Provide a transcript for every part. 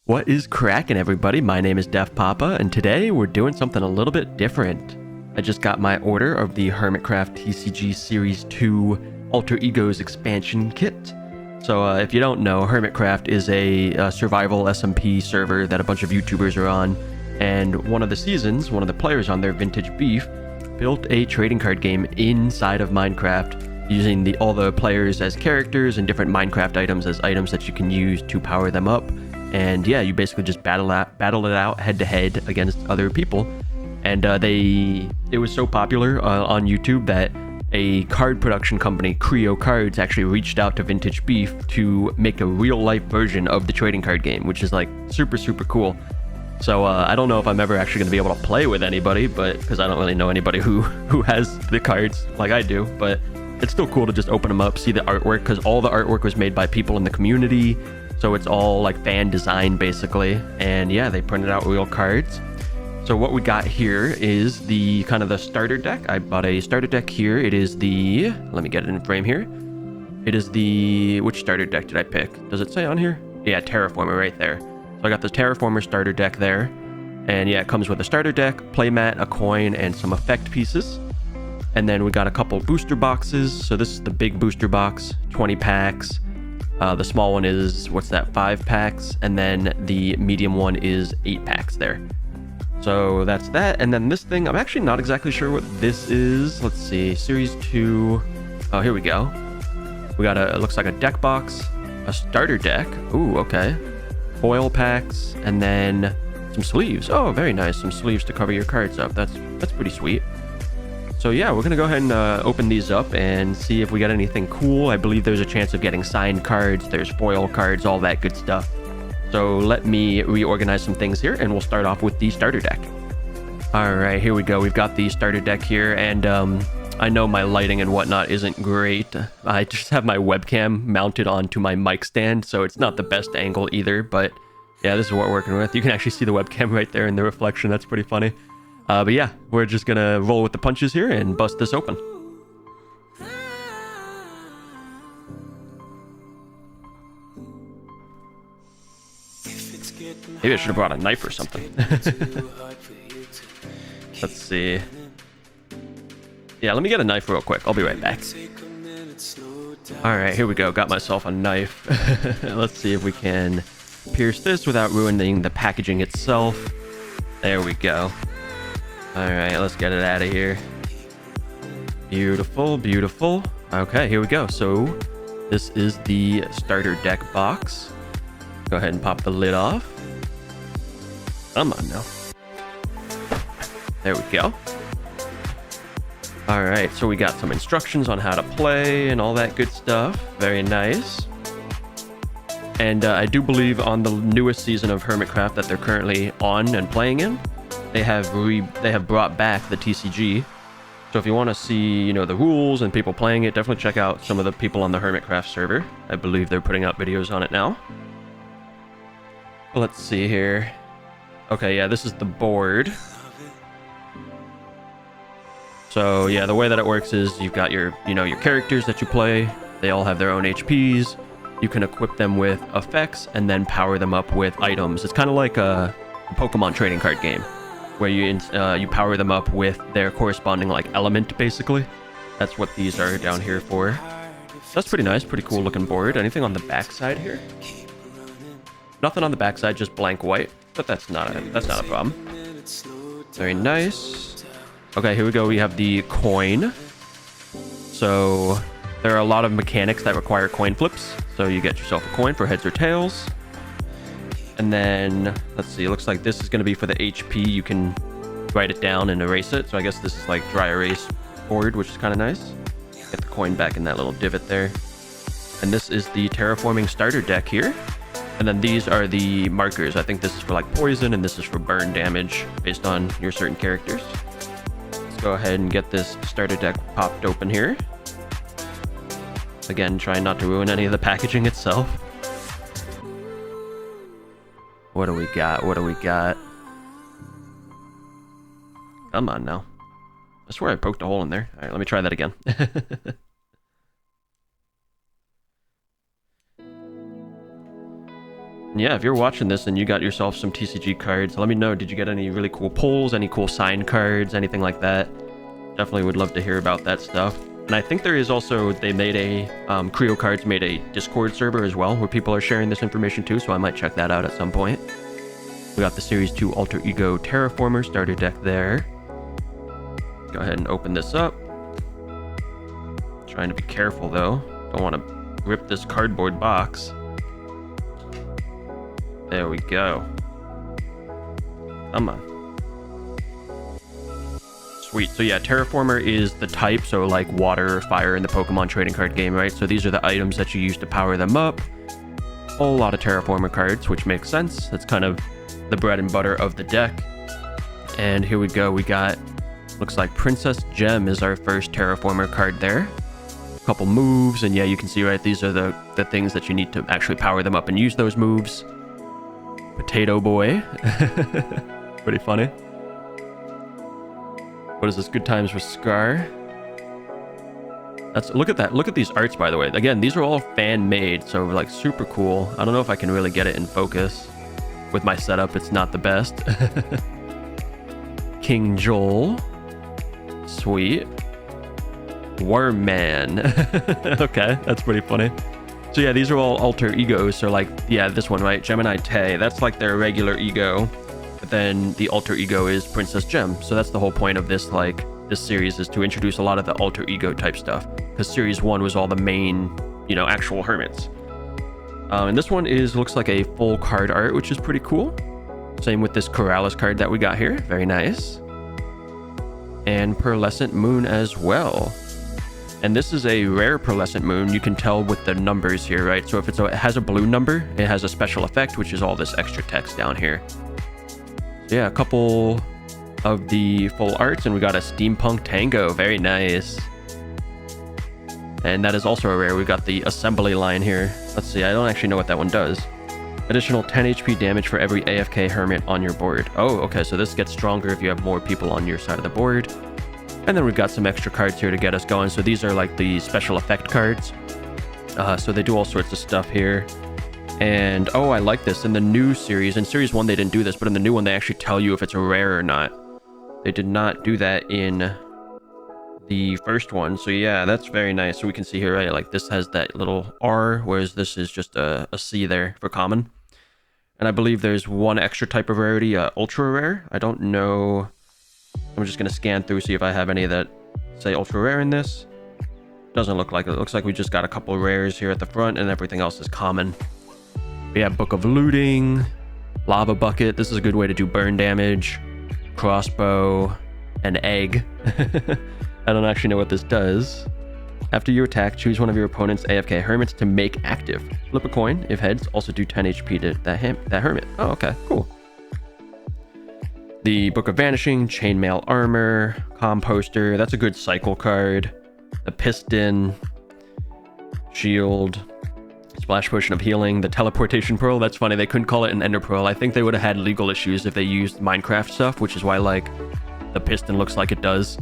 What is cracking, everybody? My name is Def Papa, and today we're doing something a little bit different. I just got my order of the HermitCraft TCG Series 2 Alter Egos expansion kit. So if you don't know, HermitCraft is a survival SMP server that a bunch of YouTubers are on, and one of the seasons, one of the players on there, VintageBeef, built a trading card game inside of Minecraft using all the players as characters and different Minecraft items as items that you can use to power them up. And yeah, you basically just battle it out head to head against other people. And it was so popular on YouTube that a card production company, Creo Cards, actually reached out to VintageBeef to make a real life version of the trading card game, which is like super cool. So I don't know if I'm ever actually going to be able to play with anybody, but because I don't really know anybody who has the cards like I do, but it's still cool to just open them up, see the artwork, because all the artwork was made by people in the community. So it's all like fan design basically. And yeah, they printed out real cards. So what we got here is the kind of the starter deck. I bought a starter deck here. It is the, let me get it in frame here. It is the, which starter deck did I pick? Does it say on here? Yeah, Terraformer right there. So I got the Terraformer starter deck there. And yeah, it comes with a starter deck, playmat, a coin, and some effect pieces. And then we got a couple booster boxes. So this is the big booster box, 20 packs. The small one is, what's that, 5 packs, and then the medium one is 8 packs there. So that's that, and then this thing, I'm actually not exactly sure what this is. Let's see, Series 2, oh, here we go. We got it looks like a deck box, a starter deck, ooh, okay, foil packs, and then some sleeves. Oh, very nice, some sleeves to cover your cards up. That's pretty sweet. So yeah, we're gonna go ahead and open these up and see if we got anything cool. I believe there's a chance of getting signed cards, there's foil cards, all that good stuff. So let me reorganize some things here and we'll start off with the starter deck. All right, here we go. We've got the starter deck here, and I know my lighting and whatnot isn't great. I just have my webcam mounted onto my mic stand, so it's not the best angle either, but yeah, this is what we're working with. You can actually see the webcam right there in the reflection. That's pretty funny. But yeah, we're just gonna roll with the punches here and bust this open. Maybe I should have brought a knife or something. Let's see. Yeah, let me get a knife real quick. I'll be right back. Alright, here we go. Got myself a knife. Let's see if we can pierce this without ruining the packaging itself. There we go. Alright, let's get it out of here. Beautiful, beautiful. Okay, here we go. So, this is the starter deck box. Go ahead and pop the lid off. Come on now. There we go. Alright, so we got some instructions on how to play and all that good stuff. Very nice. And I do believe on the newest season of HermitCraft that they're currently on and playing in, they have brought back the TCG. So if you want to see, the rules and people playing it, definitely check out some of the people on the HermitCraft server. I believe they're putting out videos on it now. Let's see here. Okay, yeah, this is the board. So yeah, the way that it works is you've got your characters that you play. They all have their own HPs. You can equip them with effects and then power them up with items. It's kind of like a Pokemon trading card game, where you power them up with their corresponding element, basically. That's what these are down here for. That's pretty nice, pretty cool looking board. Anything on the back side here? Nothing on the back side, just blank white, but that's not a problem. Very nice. Okay, here we go. We have the coin. So there are a lot of mechanics that require coin flips. So you get yourself a coin for heads or tails. And then, let's see, it looks like this is going to be for the HP. You can write it down and erase it. So I guess this is like dry erase board, which is kind of nice. Get the coin back in that little divot there. And this is the terraforming starter deck here. And then these are the markers. I think this is for poison and this is for burn damage based on your certain characters. Let's go ahead and get this starter deck popped open here. Again, trying not to ruin any of the packaging itself. What do we got? What do we got? Come on now. I swear I poked a hole in there. All right, let me try that again. Yeah, if you're watching this and you got yourself some TCG cards, let me know. Did you get any really cool pulls, any cool signed cards, anything like that? Definitely would love to hear about that stuff. And I think there is also, they made a, Creo Cards made a Discord server as well, where people are sharing this information too, so I might check that out at some point. We got the Series 2 Alter Ego Terraformer starter deck there. Go ahead and open this up. Trying to be careful though. Don't want to rip this cardboard box. There we go. Come on. Sweet. So yeah, Terraformer is the type, so like water or fire in the Pokemon trading card game, right? So these are the items that you use to power them up. A whole lot of Terraformer cards, which makes sense. That's kind of the bread and butter of the deck. And here we go. We got, looks like Princess Gem is our first Terraformer card there. A couple moves, and yeah, you can see, right, these are the things that you need to actually power them up and use those moves. Potato Boy. Pretty funny. What is this? Good Times with Scar. Look at that. Look at these arts, by the way. Again, these are all fan-made, so like super cool. I don't know if I can really get it in focus. With my setup, it's not the best. King Joel. Sweet. Worm Man. Okay, that's pretty funny. So yeah, these are all alter egos. So like, yeah, this one, right? Gemini Tay. That's like their regular ego. But then the alter ego is Princess Gem. So that's the whole point of this, like, this series is to introduce a lot of the alter ego type stuff. Because series 1 was all the main, you know, actual hermits. And this one looks like a full card art, which is pretty cool. Same with this Corrales card that we got here. Very nice. And Pearlescent Moon as well. And this is a rare Pearlescent Moon. You can tell with the numbers here, right? So if it has a blue number, it has a special effect, which is all this extra text down here. So yeah, a couple of the full arts, and we got a Steampunk Tango. Very nice. And that is also a rare. We got the assembly line here. Let's see, I don't actually know what that one does. Additional 10 HP damage for every AFK Hermit on your board. Oh, okay, so this gets stronger if you have more people on your side of the board. And then we've got some extra cards here to get us going. So these are like the special effect cards. So they do all sorts of stuff here. And, oh, I like this. In the new series, in Series 1 they didn't do this, but in the new one they actually tell you if it's a rare or not. They did not do that in the first one. So yeah, that's very nice. So we can see here, right, like this has that little R, whereas this is just a C there for common. And I believe there's one extra type of rarity, ultra rare. I don't know. I'm just going to scan through, see if I have any that say ultra rare in this. Doesn't look like it. It looks like we just got a couple rares here at the front and everything else is common. We have Book of Looting, Lava Bucket. This is a good way to do burn damage. Crossbow, an egg. I don't actually know what this does. After you attack, choose one of your opponent's AFK Hermits to make active. Flip a coin. If heads, also do 10 HP to that Hermit. Oh, okay, cool. The Book of Vanishing, Chainmail Armor, Composter. That's a good cycle card. The Piston, Shield, Splash Potion of Healing, the Teleportation Pearl. That's funny, they couldn't call it an Ender Pearl. I think they would have had legal issues if they used Minecraft stuff, which is why, like, the piston looks like it does.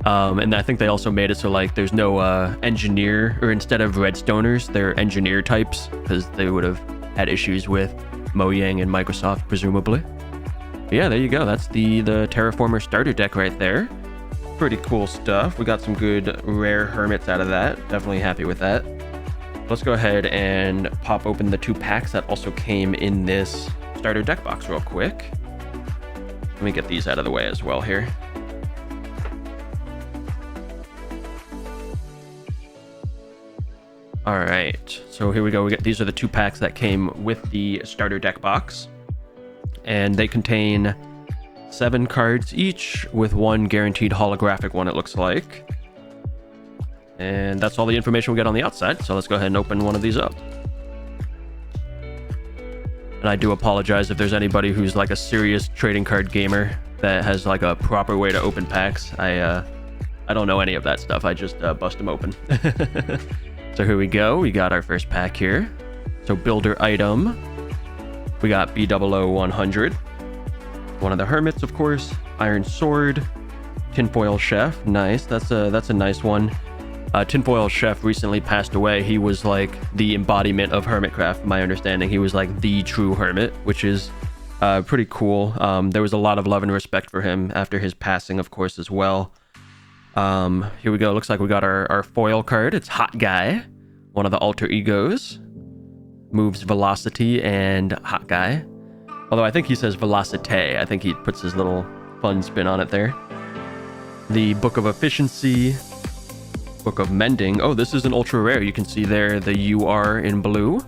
And I think they also made it so, like, there's no engineer, or instead of redstoners, they're engineer types, because they would have had issues with Mojang and Microsoft, presumably. But yeah, there you go. That's the Terraformer starter deck right there. Pretty cool stuff. We got some good rare hermits out of that. Definitely happy with that. Let's go ahead and pop open the 2 packs that also came in this starter deck box real quick. Let me get these out of the way as well here. All right, so here we go. These are the 2 packs that came with the starter deck box. And they contain 7 cards each with 1 guaranteed holographic one, it looks like. And that's all the information we get on the outside. So let's go ahead and open one of these up. And I do apologize if there's anybody who's like a serious trading card gamer that has like a proper way to open packs. I don't know any of that stuff. I just bust them open. So here we go. We got our first pack here. So builder item. We got B00-100. One of the Hermits, of course. Iron Sword. Tinfoil Chef. Nice. That's a nice one. Tinfoil Chef recently passed away. He was like the embodiment of HermitCraft, my understanding. He was like the true hermit, which is pretty cool. There was a lot of love and respect for him after his passing, of course, as well. Here we go. Looks like we got our foil card. It's Hot Guy, one of the alter egos. Moves Velocity and Hot Guy. Although I think he says Velocite. I think he puts his little fun spin on it there. The Book of Efficiency. Book of Mending. Oh, this is an ultra rare. You can see there the UR in blue.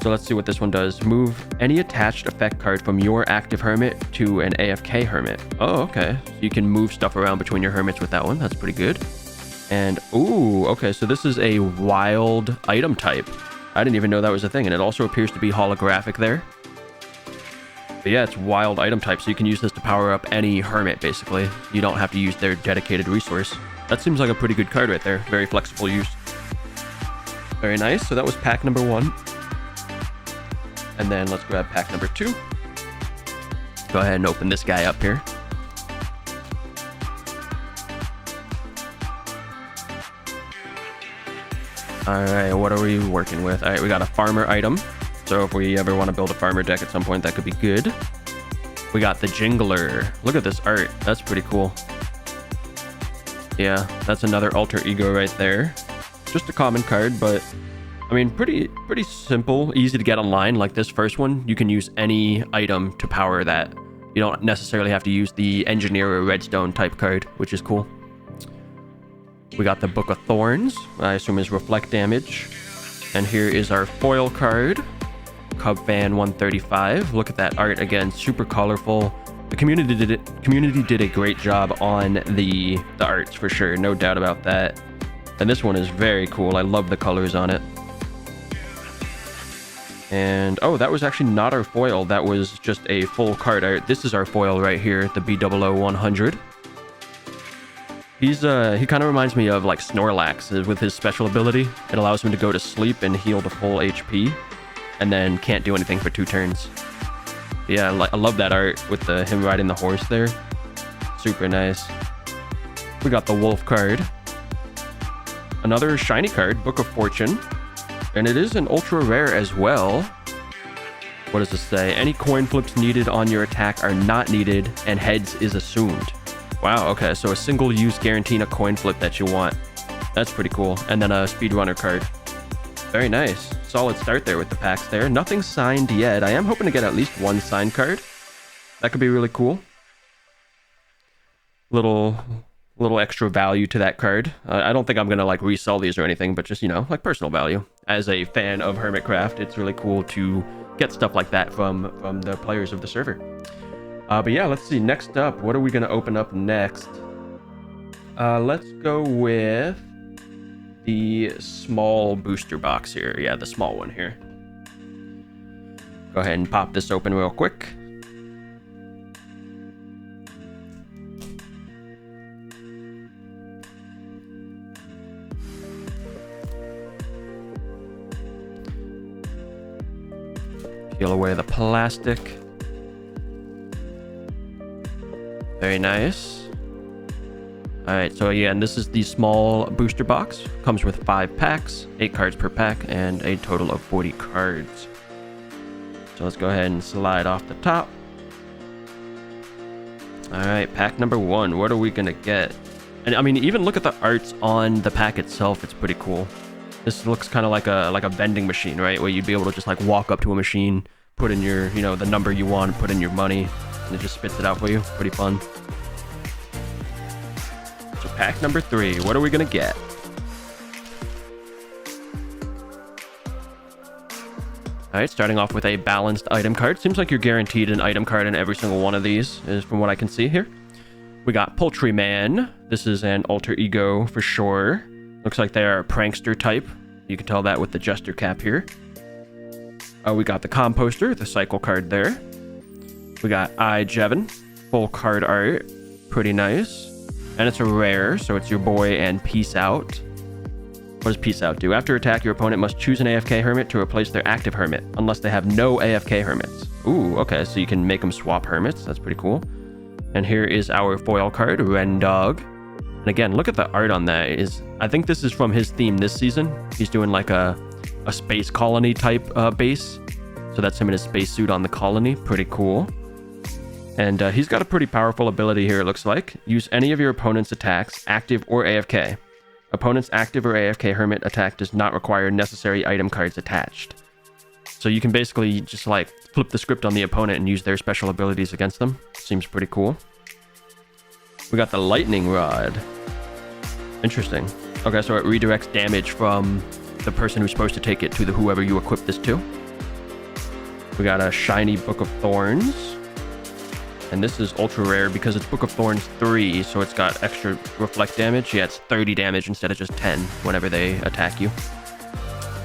So let's see what this one does. Move any attached effect card from your active hermit to an AFK hermit. Oh, okay. So you can move stuff around between your hermits with that one. That's pretty good. And, ooh, okay. So this is a wild item type. I didn't even know that was a thing. And it also appears to be holographic there. But yeah, it's wild item type. So you can use this to power up any hermit, basically. You don't have to use their dedicated resource. That seems like a pretty good card right there. Very flexible use. Very nice. So that was pack number 1. And then let's grab pack number 2. Go ahead and open this guy up here. Alright, what are we working with? Alright, we got a farmer item. So if we ever want to build a farmer deck at some point, that could be good. We got the Jingler. Look at this art. That's pretty cool. Yeah, that's another alter ego right there. Just a common card, but I mean, pretty simple, easy to get online. Like this first one, you can use any item to power that. You don't necessarily have to use the engineer or redstone type card, which is cool. We got the Book of Thorns, I assume is reflect damage. And here is our foil card, Cub Fan 135. Look at that art again, super colorful. The community did a great job on the arts for sure, no doubt about that. And this one is very cool. I love the colors on it. And oh, that was actually not our foil. That was just a full card art. This is our foil right here, the B00100. He kind of reminds me of like Snorlax with his special ability. It allows him to go to sleep and heal to full HP, and then can't do anything for 2 turns. Yeah, I love that art with him riding the horse there. Super nice. We got the Wolf card. Another shiny card, Book of Fortune. And it is an ultra rare as well. What does this say? Any coin flips needed on your attack are not needed, and heads is assumed. Wow, okay, so a single use guaranteeing a coin flip that you want. That's pretty cool. And then a speedrunner card. Very nice. Solid start there with the packs there. Nothing signed yet. I am hoping to get at least 1 signed card. That could be really cool. Little extra value to that card. I don't think I'm gonna like resell these or anything, but just, you know, like personal value. As a fan of HermitCraft, it's really cool to get stuff like that from the players of the server. But yeah, let's see. Next up, what are we gonna open up next? Let's go with the small booster box here. Yeah, the small one here. Go ahead and pop this open real quick. Peel away the plastic. Very nice. Alright, so again, this is the small booster box. Comes with 5 packs, 8 cards per pack, and a total of 40 cards. So let's go ahead and slide off the top. Alright, pack number 1. What are we gonna get? And I mean, even look at the arts on the pack itself. It's pretty cool. This looks kind of like a vending machine, right? Where you'd be able to just like walk up to a machine, put in your, you know, the number you want, put in your money, and it just spits it out for you. Pretty fun. So pack number 3, what are we gonna get? Alright, starting off with a balanced item card. Seems like you're guaranteed an item card in every single one of these, is from what I can see here. We got Poultryman. This is an alter ego for sure. Looks like they are a prankster type. You can tell that with the jester cap here. We got the Composter, the cycle card there. We got Jevin, full card art. Pretty nice. And it's a rare, so it's your boy and Peace Out. What does Peace Out do? After attack, your opponent must choose an AFK Hermit to replace their active Hermit, unless they have no AFK Hermits. Ooh, okay, so you can make them swap Hermits. That's pretty cool. And here is our foil card, Rendog. And again, look at the art on that. I think this is from his theme this season. He's doing like a space colony type base. So that's him in his spacesuit on the colony. Pretty cool. And he's got a pretty powerful ability here, it looks like. Use any of your opponent's attacks, active or AFK. Opponent's active or AFK Hermit attack does not require necessary item cards attached. So you can basically just like flip the script on the opponent and use their special abilities against them. Seems pretty cool. We got the lightning rod. Interesting. Okay, so it redirects damage from the person who's supposed to take it to whoever you equip this to. We got a shiny Book of Thorns. And this is ultra rare because it's Book of Thorns 3, so it's got extra reflect damage. Yeah, it's 30 damage instead of just 10 whenever they attack you.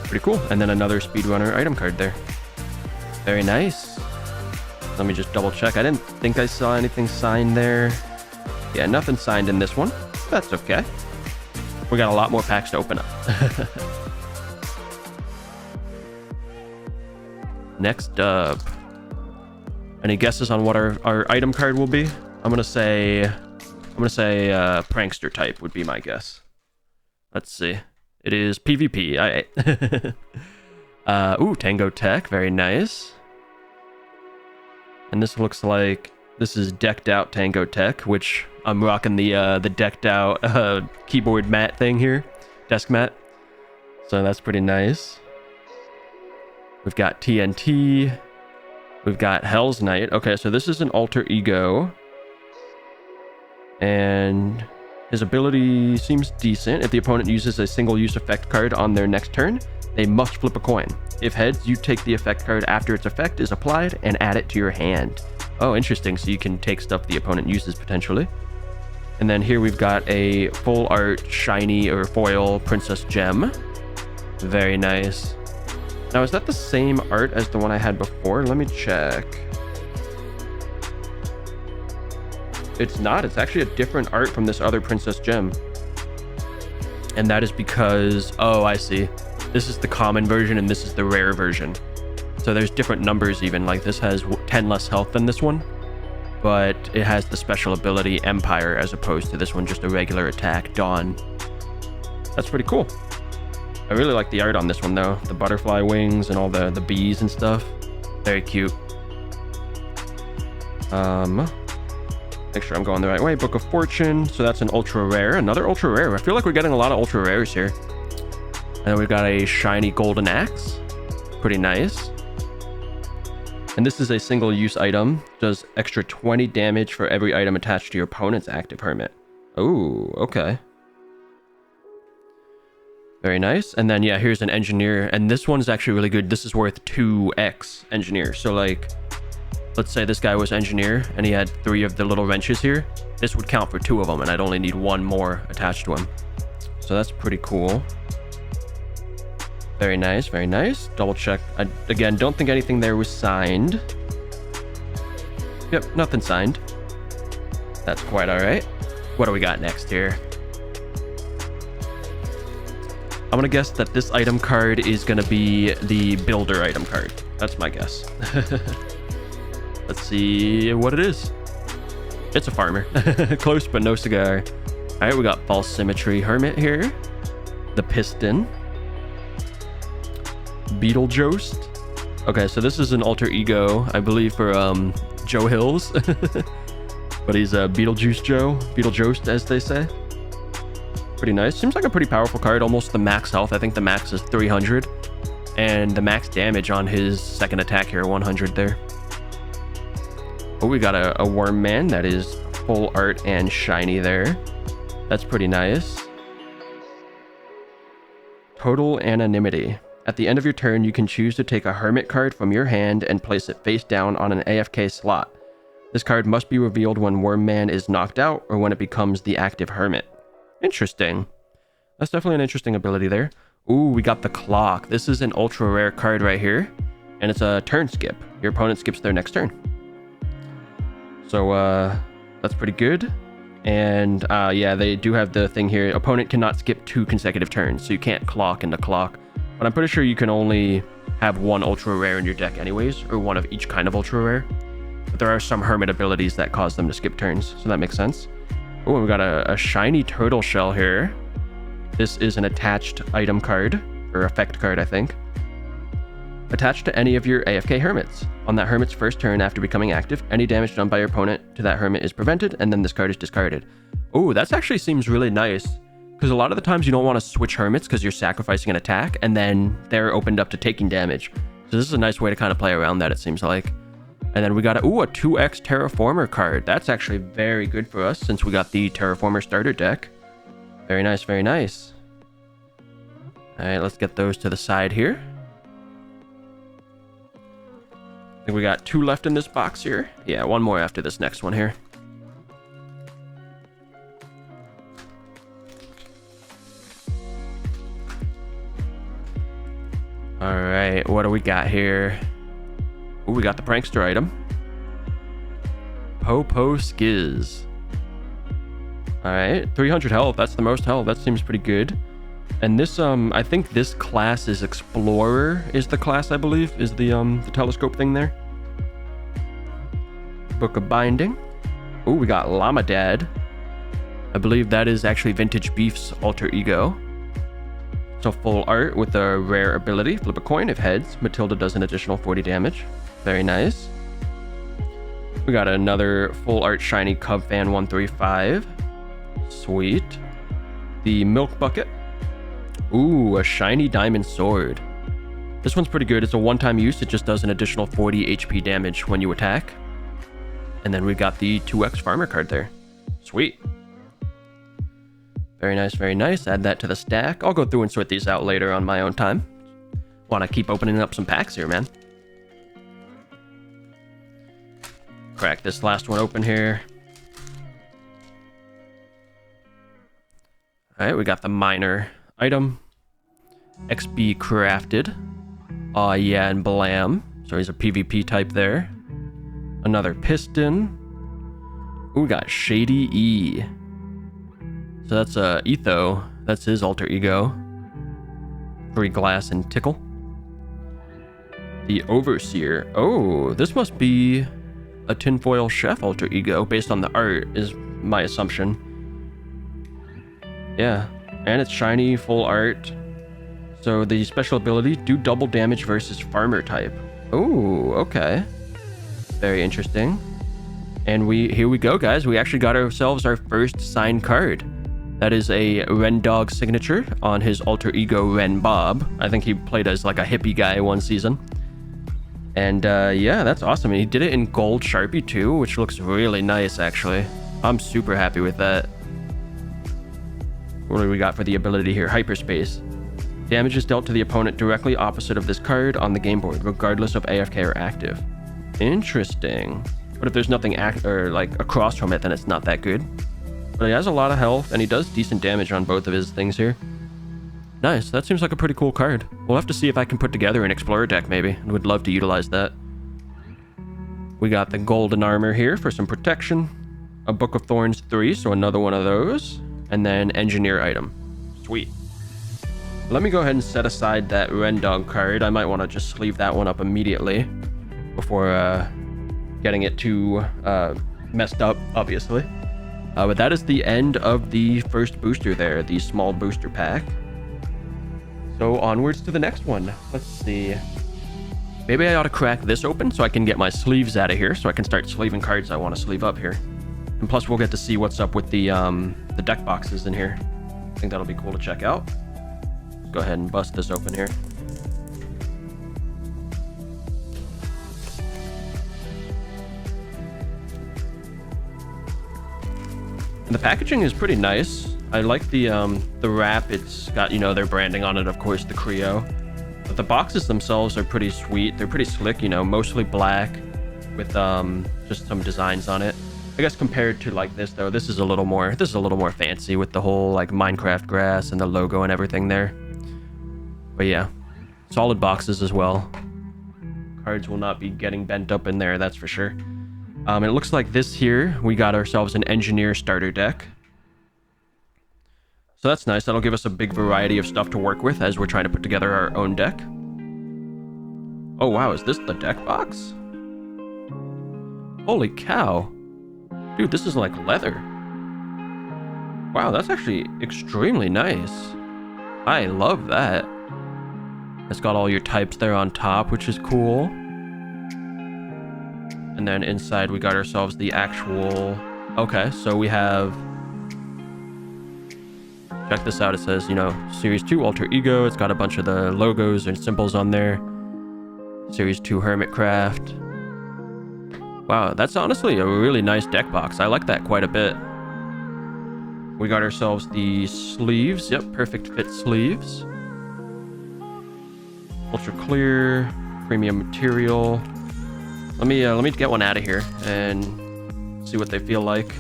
Pretty cool. And then another speedrunner item card there. Very nice. Let me just double check. I didn't think I saw anything signed there. Yeah, nothing signed in this one. That's okay. We got a lot more packs to open up. Next up. Any guesses on what our item card will be? I'm gonna say prankster type would be my guess. Let's see. It is PvP. Ooh, Tango Tech, very nice. And this looks like this is decked out Tango Tech, which I'm rocking the decked out keyboard mat thing here, desk mat. So that's pretty nice. We've got TNT. We've got Hell's Knight. Okay, so this is an alter ego. And his ability seems decent. If the opponent uses a single-use effect card on their next turn, they must flip a coin. If heads, you take the effect card after its effect is applied and add it to your hand. Oh, interesting. So you can take stuff the opponent uses potentially. And then here we've got a full art shiny or foil Princess Gem. Very nice. Now, is that the same art as the one I had before? Let me check. It's not. It's actually a different art from this other Princess Gem. And that is because... Oh, I see. This is the common version and this is the rare version. So there's different numbers even. Like this has 10 less health than this one. But it has the special ability Empire as opposed to this one just a regular attack, Dawn. That's pretty cool. I really like the art on this one though. The butterfly wings and all the bees and stuff. Very cute. Make sure I'm going the right way. Book of Fortune. So that's an ultra rare. Another ultra rare. I feel like we're getting a lot of ultra rares here. And then we've got a shiny golden axe. Pretty nice. And this is a single use item. Does extra 20 damage for every item attached to your opponent's active hermit. Oh, okay. Very nice. And then, yeah, here's an engineer. And this one's actually really good. This is worth 2x engineer. So, like, let's say this guy was engineer and he had 3 of the little wrenches here. This would count for 2 of them, and I'd only need 1 more attached to him. So that's pretty cool. Very nice, very nice. Double check. I, again, don't think anything there was signed. Yep, nothing signed. That's quite all right. What do we got next here? I'm gonna guess that this item card is gonna be the builder item card. That's my guess. Let's see what it is. It's a farmer. Close, but no cigar. All right, we got False Symmetry Hermit here. The Piston. Beetlejoust. Okay, so this is an alter ego, I believe, for Joe Hills. But he's Beetlejuice Joe. Beetlejoust, as they say. Pretty nice. Seems like a pretty powerful card. Almost the max health. I think the max is 300. And the max damage on his second attack here, 100 there. Oh, we got a Worm Man that is full art and shiny there. That's pretty nice. Total Anonymity. At the end of your turn, you can choose to take a Hermit card from your hand and place it face down on an AFK slot. This card must be revealed when Worm Man is knocked out or when it becomes the active Hermit. Interesting. That's definitely an interesting ability there. Ooh, we got the Clock. This is an ultra rare card right here. And it's a turn skip. Your opponent skips their next turn. So, that's pretty good. And, yeah, they do have the thing here. Opponent cannot skip 2 consecutive turns. So you can't clock into clock. But I'm pretty sure you can only have 1 ultra rare in your deck anyways. Or 1 of each kind of ultra rare. But there are some Hermit abilities that cause them to skip turns. So that makes sense. Oh, we got a shiny turtle shell here. This is an attached item card, or effect card, I think. Attached to any of your AFK Hermits. On that Hermit's first turn after becoming active, any damage done by your opponent to that Hermit is prevented, and then this card is discarded. Oh, that actually seems really nice. Because a lot of the times you don't want to switch Hermits because you're sacrificing an attack, and then they're opened up to taking damage. So this is a nice way to kind of play around that, it seems like. And then we got a 2x Terraformer card. That's actually very good for us since we got the Terraformer starter deck. Very nice, very nice. All right, let's get those to the side here. I think we got 2 left in this box here. Yeah, 1 more after this next one here. All right, what do we got here? Ooh, we got the Prankster item. Popo Skiz. All right, 300 health. That's the most health. That seems pretty good. And this, I think this class is Explorer is the class, I believe, is the telescope thing there. Book of Binding. Ooh, we got Llama Dad. I believe that is actually VintageBeef's alter ego. So full art with a rare ability. Flip a coin. If heads, Matilda does an additional 40 damage. Very nice. We got another full art shiny Cub Fan 135. Sweet. The Milk Bucket. Ooh, a shiny Diamond Sword. This one's pretty good. It's a one-time use. It just does an additional 40 HP damage when you attack. And then we got the 2x Farmer card there. Sweet. Very nice, very nice. Add that to the stack. I'll go through and sort these out later on my own time. Want to keep opening up some packs here, man. Crack this last one open here. Alright, we got the Miner item. XB Crafted. Aw, yeah, and Blam. So he's a PvP type there. Another Piston. Ooh, we got Shady E. So that's Etho. That's his alter ego. Free Glass and Tickle. The Overseer. Oh, this must be a Tinfoil Chef alter ego based on the art, is my assumption. Yeah, and it's shiny, full art. So the special ability, do double damage versus Farmer type. Oh, okay. Very interesting. And here we go, guys. We actually got ourselves our first signed card. That is a Ren Dog signature on his alter ego Ren Bob. I think he played as like a hippie guy one season. And yeah, that's awesome. And he did it in gold Sharpie too, which looks really nice actually. I'm super happy with that. What do we got for the ability here? Hyperspace. Damage is dealt to the opponent directly opposite of this card on the game board, regardless of AFK or active. Interesting. But if there's nothing across from it, then it's not that good. But he has a lot of health, and he does decent damage on both of his things here. Nice. That seems like a pretty cool card. We'll have to see if I can put together an Explorer deck, maybe. I would love to utilize that. We got the Golden Armor here for some protection. A Book of Thorns 3, so another one of those. And then Engineer item. Sweet. Let me go ahead and set aside that Ren Dog card. I might want to just sleeve that one up immediately before getting it too messed up, obviously. But that is the end of the first booster there, the small booster pack. So onwards to the next one. Let's see. Maybe I ought to crack this open so I can get my sleeves out of here so I can start sleeving cards I want to sleeve up here. And plus we'll get to see what's up with the deck boxes in here. I think that'll be cool to check out. Let's go ahead and bust this open here. And the packaging is pretty nice. I like the wrap. It's got, you know, their branding on it, of course, the Creo. But the boxes themselves are pretty sweet. They're pretty slick, you know, mostly black with just some designs on it. I guess compared to like this though, this is a little more fancy with the whole like Minecraft grass and the logo and everything there. But yeah, solid boxes as well. Cards will not be getting bent up in there, that's for sure. It looks like this here, we got ourselves an Engineer starter deck. So that's nice. That'll give us a big variety of stuff to work with as we're trying to put together our own deck. Oh wow, is this the deck box? Holy cow. Dude, this is like leather. Wow, that's actually extremely nice. I love that. It's got all your types there on top, which is cool. And then inside we got ourselves the actual... Okay, so we have... Check this out. It says, you know, Series 2 Alter Ego. It's got a bunch of the logos and symbols on there. Series 2 HermitCraft. Wow, that's honestly a really nice deck box. I like that quite a bit. We got ourselves the sleeves. Yep, perfect fit sleeves. Ultra clear, premium material. Let me get one out of here and see what they feel like.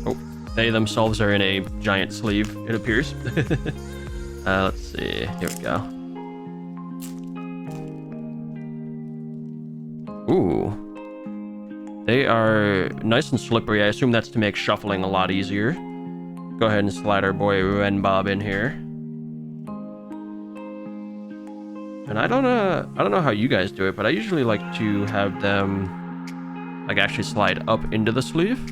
Oh, they themselves are in a giant sleeve, it appears. Let's see. Here we go. Ooh. They are nice and slippery. I assume that's to make shuffling a lot easier. Go ahead and slide our boy Ren Bob in here. And I don't know how you guys do it, but I usually like to have them like actually slide up into the sleeve.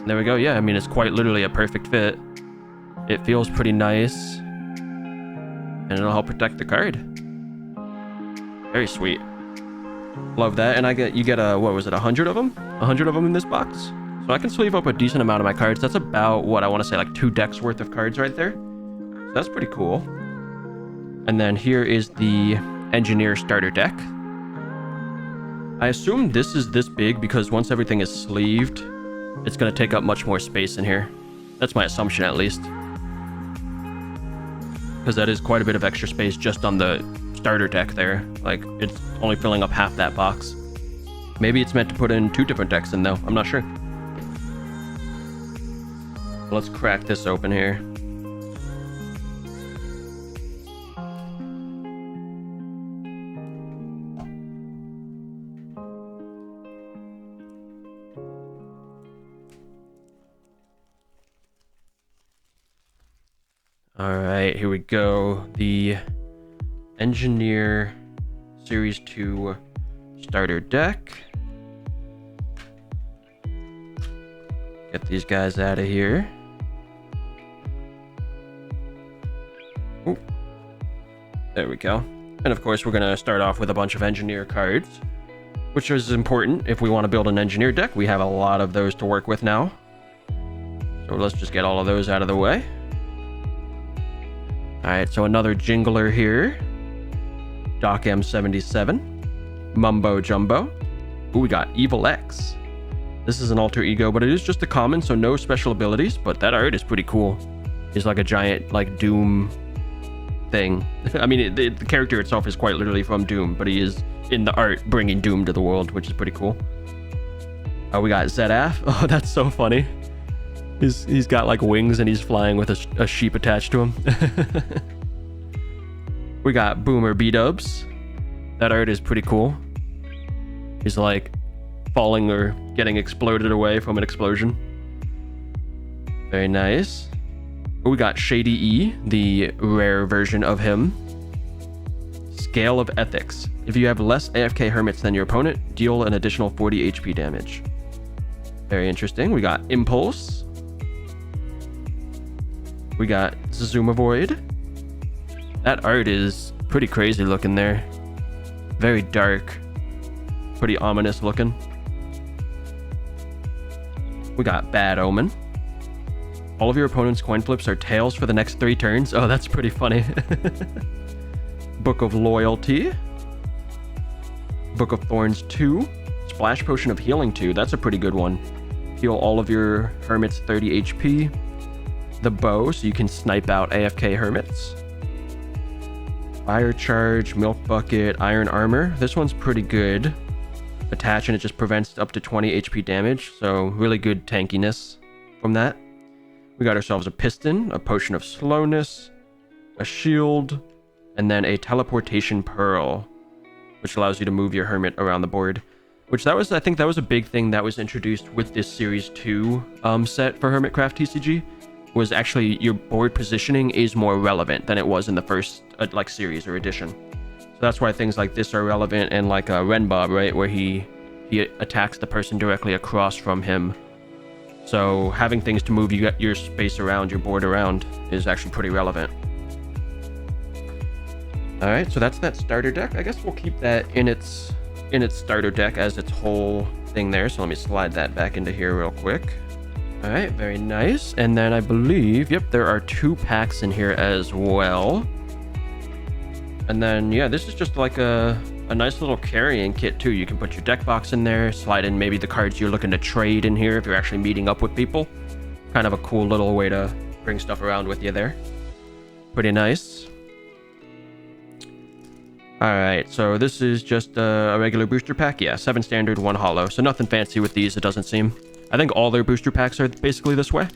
There we go. Yeah, I mean, it's quite literally a perfect fit. It feels pretty nice, and it'll help protect the card. Very sweet. Love that. And you get a, what was it, 100 of them? 100 of them in this box. So I can sleeve up a decent amount of my cards. That's about, what I want to say, like 2 decks worth of cards right there. So that's pretty cool. And then here is the Engineer starter deck. I assume this is this big because once everything is sleeved, it's going to take up much more space in here. That's my assumption, at least. Because that is quite a bit of extra space just on the starter deck there. Like, it's only filling up half that box. Maybe it's meant to put in 2 different decks in, though. I'm not sure. Let's crack this open here. All right, here we go. The Engineer Series 2 starter deck. Get these guys out of here. Ooh. There we go. And of course, we're going to start off with a bunch of Engineer cards, which is important if we want to build an Engineer deck. We have a lot of those to work with now. So let's just get all of those out of the way. Alright, so another Jingler here. Doc M77. Mumbo Jumbo. Ooh, we got Evil X. This is an alter ego, but it is just a common, so no special abilities, but that art is pretty cool. He's like a giant, like, Doom thing. I mean, the character itself is quite literally from Doom, but he is, in the art, bringing Doom to the world, which is pretty cool. Oh, we got Zedaf. Oh, that's so funny. He's got like wings and he's flying with a sheep attached to him. We got Boomer B-Dubs. That art is pretty cool. He's like falling or getting exploded away from an explosion. Very nice. We got Shady E, the rare version of him. Scale of Ethics. If you have less AFK Hermits than your opponent, deal an additional 40 HP damage. Very interesting. We got Impulse. We got Zazuma Void. That art is pretty crazy looking there. Very dark. Pretty ominous looking. We got Bad Omen. All of your opponent's coin flips are tails for the next 3 turns. Oh, that's pretty funny. Book of Loyalty. Book of Thorns 2. Splash Potion of Healing 2. That's a pretty good one. Heal all of your Hermits 30 HP. The bow, so you can snipe out AFK Hermits. Fire Charge, Milk Bucket, Iron Armor. This one's pretty good. Attach and it just prevents up to 20 HP damage, so really good tankiness from that. We got ourselves a Piston, a Potion of Slowness, a Shield, and then a Teleportation Pearl, which allows you to move your Hermit around the board. Which I think that was a big thing that was introduced with this Series 2 set for HermitCraft TCG. Was actually your board positioning is more relevant than it was in the first like series or edition. So That's why things like this are relevant, and like Renbob, right, where he attacks the person directly across from him. So having things to move your space around, your board around, is actually pretty relevant. All right, so that's that starter deck. I guess we'll keep that in its starter deck as its whole thing there. So let me slide that back into here real quick. All right, very nice. And then I believe, yep, there are 2 packs in here as well. And then, yeah, this is just like a nice little carrying kit too. You can put your deck box in there, slide in maybe the cards you're looking to trade in here if you're actually meeting up with people. Kind of a cool little way to bring stuff around with you there. Pretty nice. All right, so this is just a regular booster pack. Yeah, 7 standard, 1 holo. So nothing fancy with these, it doesn't seem. I think all their booster packs are basically this way.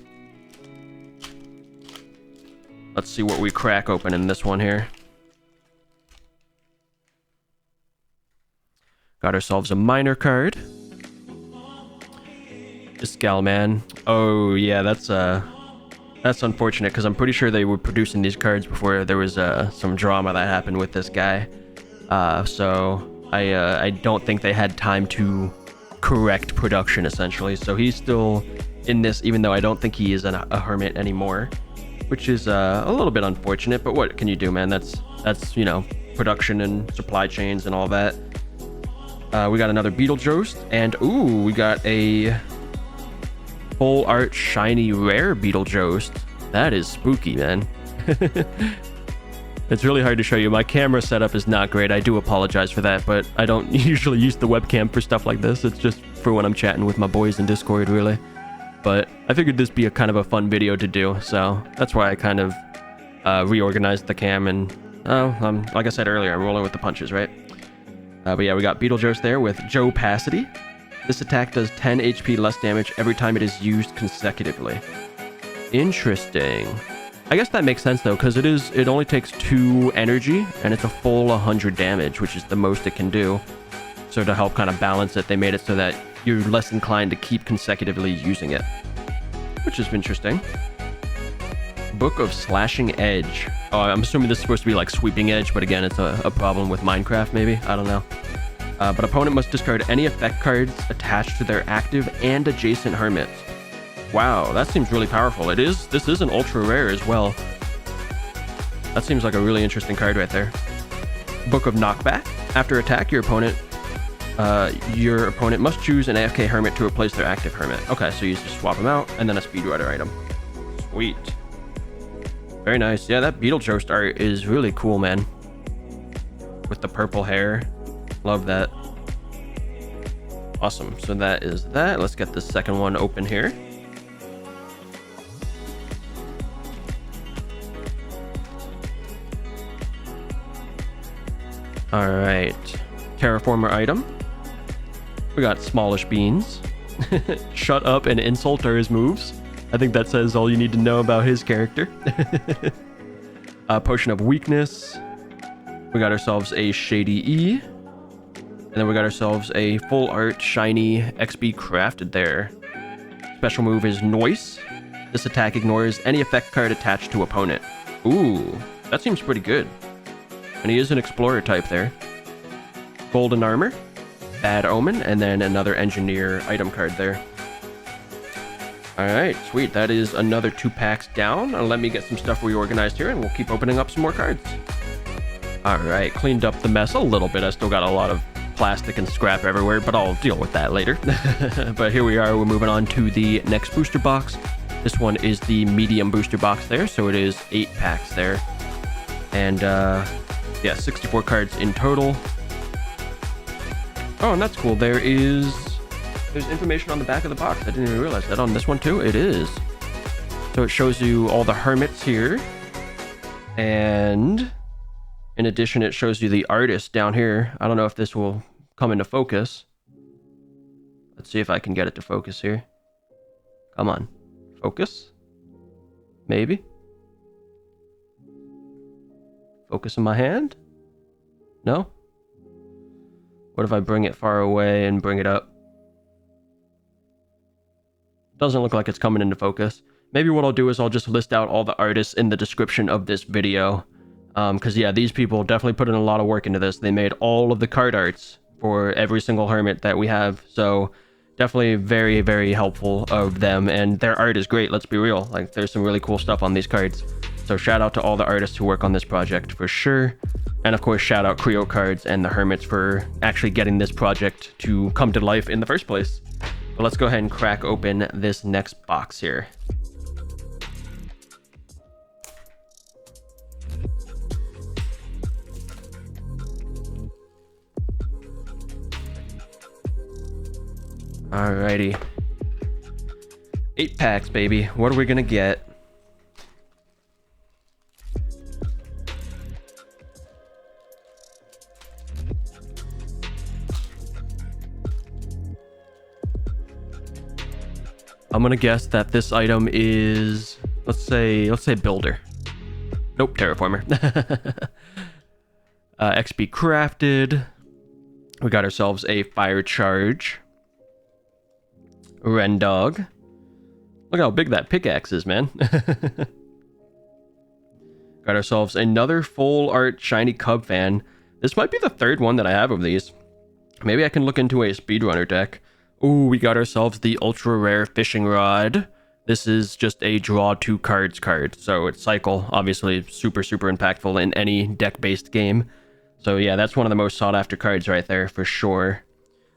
Let's see what we crack open in this one here. Got ourselves a minor card. Iskalman. Oh yeah, that's unfortunate because I'm pretty sure they were producing these cards before there was some drama that happened with this guy. So I don't think they had time to correct production essentially. So he's still in this, even though I don't think he is a hermit anymore, which is a little bit unfortunate. But what can you do, man? That's you know, production and supply chains and all that. We got another Beetlejuice, and ooh, we got a full art shiny rare Beetlejuice. That is spooky, man. It's really hard to show you. My camera setup is not great. I do apologize for that, but I don't usually use the webcam for stuff like this. It's just for when I'm chatting with my boys in Discord, really. But I figured this be a kind of a fun video to do, so that's why I kind of reorganized the cam. And like I said earlier, I'm rolling with the punches, right? But yeah, we got Beetlejuice there with Joe Passity. This attack does 10 HP less damage every time it is used consecutively. Interesting. I guess that makes sense though, because it only takes 2 energy and it's a full 100 damage, which is the most it can do. So to help kind of balance it, they made it so that you're less inclined to keep consecutively using it, which is interesting. Book of Slashing Edge. Oh, I'm assuming this is supposed to be like Sweeping Edge, but again, it's a problem with Minecraft, maybe? I don't know. But opponent must discard any effect cards attached to their active and adjacent hermits. Wow, that seems really powerful. This is an ultra rare as well. That seems like a really interesting card right there. Book of Knockback. After attack, your opponent must choose an AFK hermit to replace their active hermit. Okay, so you just swap them out, and then a speedrunner item. Sweet. Very nice. Yeah, that Beetlejuice art is really cool, man. With the purple hair. Love that. Awesome. So that is that. Let's get the second one open here. All right. Terraformer item. We got Smallish Beans. Shut up and insult are his moves. I think that says all you need to know about his character. Potion of Weakness. We got ourselves a Shady E. And then we got ourselves a full art shiny XP crafted there. Special move is Noise. This attack ignores any effect card attached to opponent. Ooh, that seems pretty good. And he is an explorer type there. Golden Armor. Bad Omen. And then another engineer item card there. Alright, sweet. That is another 2 packs down. Let me get some stuff reorganized here and we'll keep opening up some more cards. Alright, cleaned up the mess a little bit. I still got a lot of plastic and scrap everywhere, but I'll deal with that later. But here we are. We're moving on to the next booster box. This one is the medium booster box there, so it is 8 packs there. And yeah, 64 cards in total. Oh, and that's cool. There's information on the back of the box. I didn't even realize that. On this one too, it is. So it shows you all the hermits here. And in addition, it shows you the artist down here. I don't know if this will come into focus. Let's see if I can get it to focus here. Come on. Focus? Maybe? Focus in my hand? No? What if I bring it far away and bring it up? Doesn't look like it's coming into focus. Maybe what I'll do is I'll just list out all the artists in the description of this video. Because yeah, these people definitely put in a lot of work into this. They made all of the card arts for every single hermit that we have. So definitely very, very helpful of them. And their art is great, let's be real. Like, there's some really cool stuff on these cards. So shout out to all the artists who work on this project for sure. And of course, shout out Creo Cards and the Hermits for actually getting this project to come to life in the first place. But let's go ahead and crack open this next box here. Alrighty. 8 packs, baby. What are we gonna get? I'm gonna guess that this item is, let's say builder. Nope, terraformer. XP crafted. We got ourselves a fire charge. Rendog. Look how big that pickaxe is, man. Got ourselves another full art shiny cub fan. This might be the third one that I have of these. Maybe I can look into a speedrunner deck. Ooh, we got ourselves the ultra rare fishing rod. This is just a draw 2 cards card. So it's cycle, obviously super, super impactful in any deck-based game. So yeah, that's one of the most sought after cards right there for sure.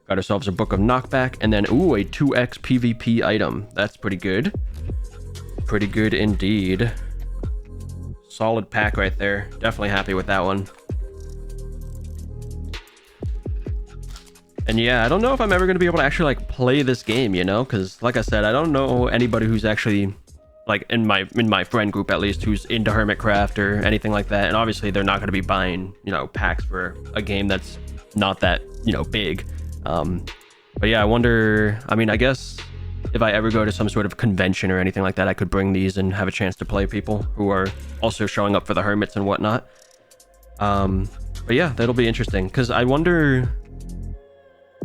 Got ourselves a Book of Knockback, and then, ooh, a 2x PvP item. That's pretty good. Pretty good indeed. Solid pack right there. Definitely happy with that one. And yeah, I don't know if I'm ever going to be able to actually, like, play this game, you know? Because, like I said, I don't know anybody who's actually, like, in my friend group, at least, who's into HermitCraft or anything like that. And obviously, they're not going to be buying, you know, packs for a game that's not that, you know, big. But yeah, I wonder, I mean, I guess if I ever go to some sort of convention or anything like that, I could bring these and have a chance to play people who are also showing up for the hermits and whatnot. But yeah, that'll be interesting, because I wonder,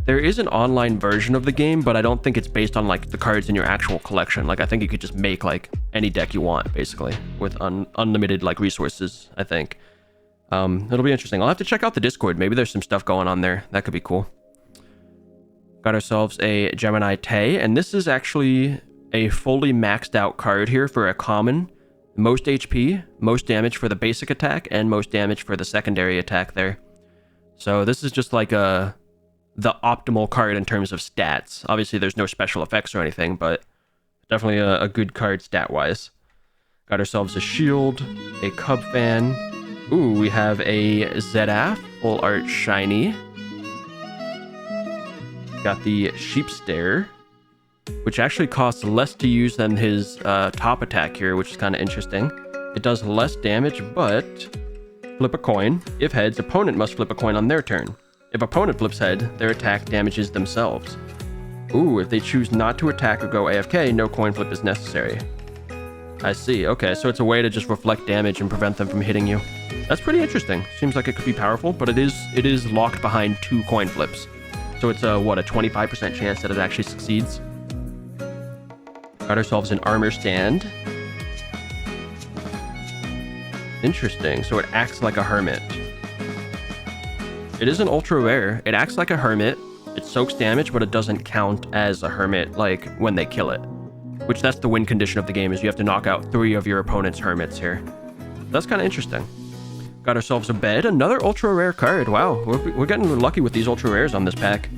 there is an online version of the game, but I don't think it's based on like the cards in your actual collection. Like, I think you could just make like any deck you want, basically, with unlimited like resources, I think. It'll be interesting. I'll have to check out the Discord. Maybe there's some stuff going on there. That could be cool. Got ourselves a Gemini Tay, and this is actually a fully maxed out card here for a common. Most HP, most damage for the basic attack, and most damage for the secondary attack there. So this is just like the optimal card in terms of stats. Obviously there's no special effects or anything, but definitely a good card stat-wise. Got ourselves a shield, a cub fan. Ooh, we have a Zedaf, full art shiny. Got the Sheep Stare, which actually costs less to use than his top attack here, which is kind of interesting. It does less damage, but flip a coin. If heads, opponent must flip a coin on their turn. If opponent flips head, their attack damages themselves. Ooh, if they choose not to attack or go AFK, no coin flip is necessary. I see. Okay, so it's a way to just reflect damage and prevent them from hitting you. That's pretty interesting. Seems like it could be powerful, but it is locked behind 2 coin flips. So it's a 25% chance that it actually succeeds. Got ourselves an armor stand. Interesting. So it acts like a hermit. It is an ultra rare. It acts like a hermit. It soaks damage, but it doesn't count as a hermit like when they kill it. Which, that's the win condition of the game, is you have to knock out 3 of your opponent's hermits here. That's kind of interesting. Got ourselves a bed, another ultra rare card. Wow, we're getting lucky with these ultra rares on this pack.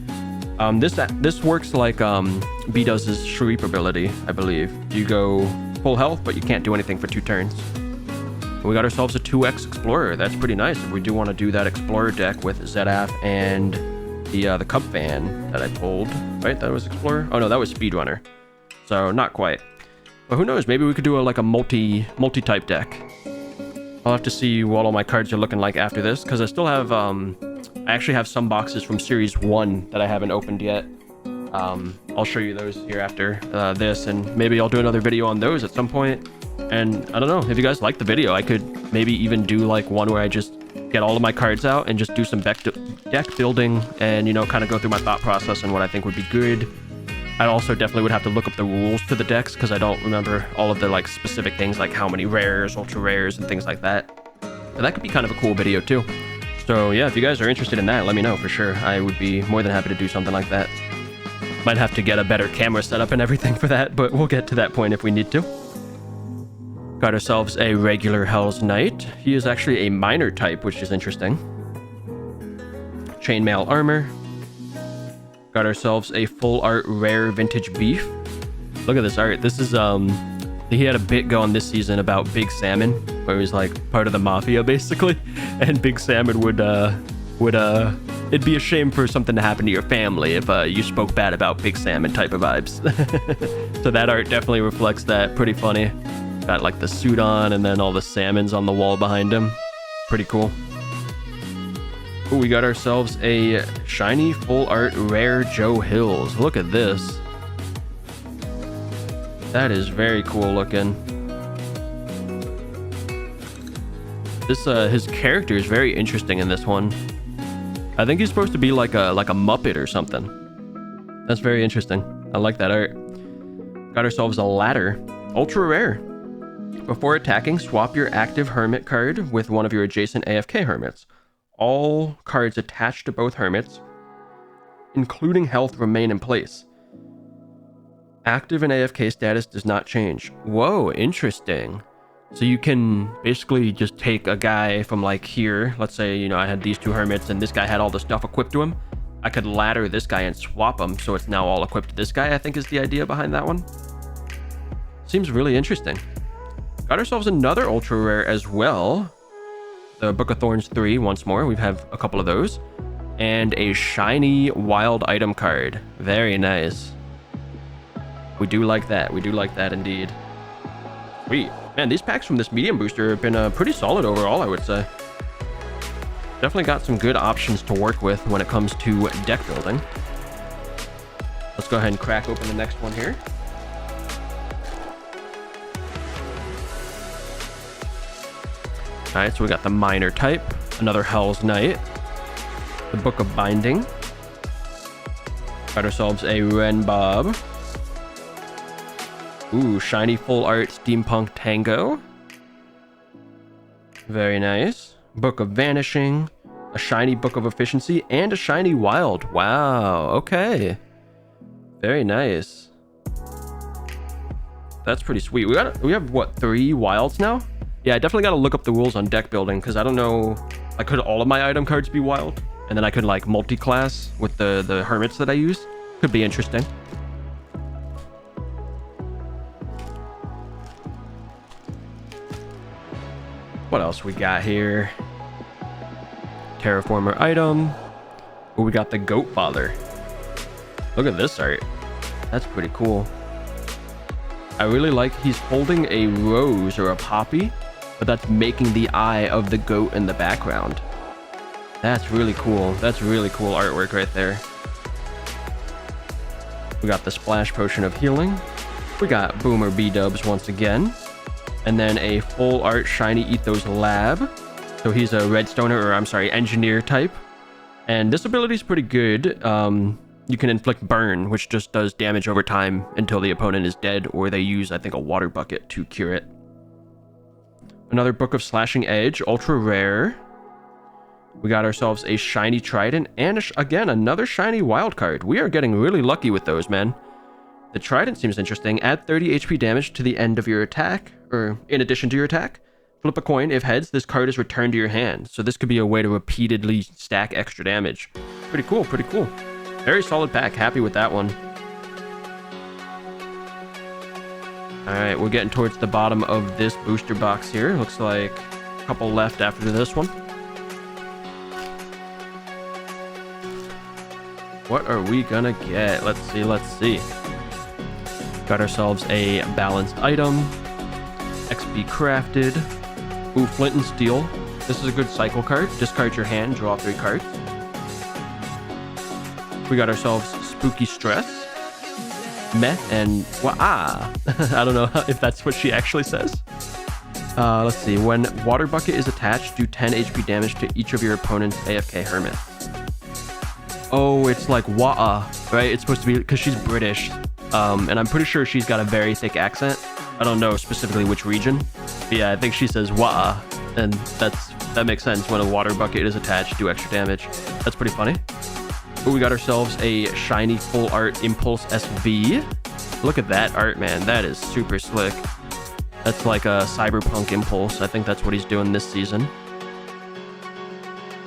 This works like B does his Shreep ability, I believe. You go full health, but you can't do anything for 2 turns. We got ourselves a 2x Explorer. That's pretty nice if we do want to do that Explorer deck with Zedaf and the Cub Fan that I pulled. Right, that was Explorer? Oh no, that was Speedrunner. So not quite. But who knows, maybe we could do like a multi-type deck. I'll have to see what all my cards are looking like after this, because I still have, I actually have some boxes from Series 1 that I haven't opened yet. I'll show you those here after this, and maybe I'll do another video on those at some point. And I don't know, if you guys like the video, I could maybe even do like one where I just get all of my cards out and just do some deck building and, you know, kind of go through my thought process and what I think would be good. I also definitely would have to look up the rules to the decks, because I don't remember all of the like specific things, like how many rares, ultra rares, and things like that. So that could be kind of a cool video too. So yeah, if you guys are interested in that, let me know for sure. I would be more than happy to do something like that. Might have to get a better camera setup and everything for that, but we'll get to that point if we need to. Got ourselves a regular Hell's Knight. He is actually a minor type, which is interesting. Chainmail armor. Got ourselves a full art rare vintage beef. Look at this art. This is he had a bit going this season about Big Salmon, where he was like part of the mafia basically, and Big Salmon would it'd be a shame for something to happen to your family if you spoke bad about Big Salmon type of vibes. So that art definitely reflects that. Pretty funny. Got like the suit on and then all the salmons on the wall behind him. Pretty cool. Ooh, we got ourselves a shiny full art rare Joe Hills. Look at this. That is very cool looking. This his character is very interesting in this one. I think he's supposed to be like a Muppet or something. That's very interesting. I like that art. Got ourselves a ladder. Ultra rare. Before attacking, swap your active Hermit card with one of your adjacent AFK Hermits. All cards attached to both Hermits, including health, remain in place. Active and AFK status does not change. Whoa, interesting. So you can basically just take a guy from like here. Let's say, you know, I had these two Hermits and this guy had all the stuff equipped to him. I could ladder this guy and swap him so it's now all equipped to this guy, I think is the idea behind that one. Seems really interesting. Got ourselves another ultra rare as well. The Book of Thorns 3 once more. We have a couple of those. And a shiny wild item card. Very nice. We do like that. We do like that indeed. Sweet. Man, these packs from this medium booster have been pretty solid overall, I would say. Definitely got some good options to work with when it comes to deck building. Let's go ahead and crack open the next one here. Alright, so we got the minor type, another Hell's Knight, the Book of Binding. Got ourselves a Ren Bob. Ooh, shiny full art Steampunk Tango. Very nice. Book of Vanishing, a shiny Book of Efficiency, and a shiny Wild. Wow, okay. Very nice. That's pretty sweet. We have what, 3 wilds now? Yeah, I definitely got to look up the rules on deck building because I don't know. Like, could all of my item cards be wild? And then I could like multi-class with the hermits that I use. Could be interesting. What else we got here? Terraformer item. Oh, we got the Goat Father. Look at this art. That's pretty cool. I really like he's holding a rose or a poppy, but that's making the eye of the goat in the background. That's really cool. That's really cool artwork right there. We got the Splash Potion of Healing. We got Boomer B-Dubs once again. And then a full art shiny Ethos Lab. So he's a redstoner, or I'm sorry, engineer type. And this ability is pretty good. You can inflict burn, which just does damage over time until the opponent is dead, or they use, I think, a water bucket to cure it. Another Book of Slashing Edge, ultra rare. We got ourselves a shiny Trident, and again, another shiny wild card. We are getting really lucky with those, man. The Trident seems interesting. Add 30 HP damage to the end of your attack, or in addition to your attack. Flip a coin. If heads, this card is returned to your hand. So this could be a way to repeatedly stack extra damage. Pretty cool, pretty cool. Very solid pack. Happy with that one. Alright, we're getting towards the bottom of this booster box here. Looks like a couple left after this one. What are we gonna get? Let's see, let's see. Got ourselves a balanced item. XP crafted. Ooh, Flint and Steel. This is a good cycle card. Discard your hand, draw 3 cards. We got ourselves Spooky Stress. Meth and Wah. I don't know if that's what she actually says. Let's see. When Water Bucket is attached, do 10 HP damage to each of your opponent's AFK Hermits. Oh, it's like Wah, right? It's supposed to be because she's British. And I'm pretty sure she's got a very thick accent. I don't know specifically which region. But yeah, I think she says Wah. And that makes sense. When a water bucket is attached, do extra damage. That's pretty funny. But we got ourselves a shiny full art Impulse SV. Look at that art, man. That is super slick. That's like a cyberpunk Impulse. I think that's what he's doing this season.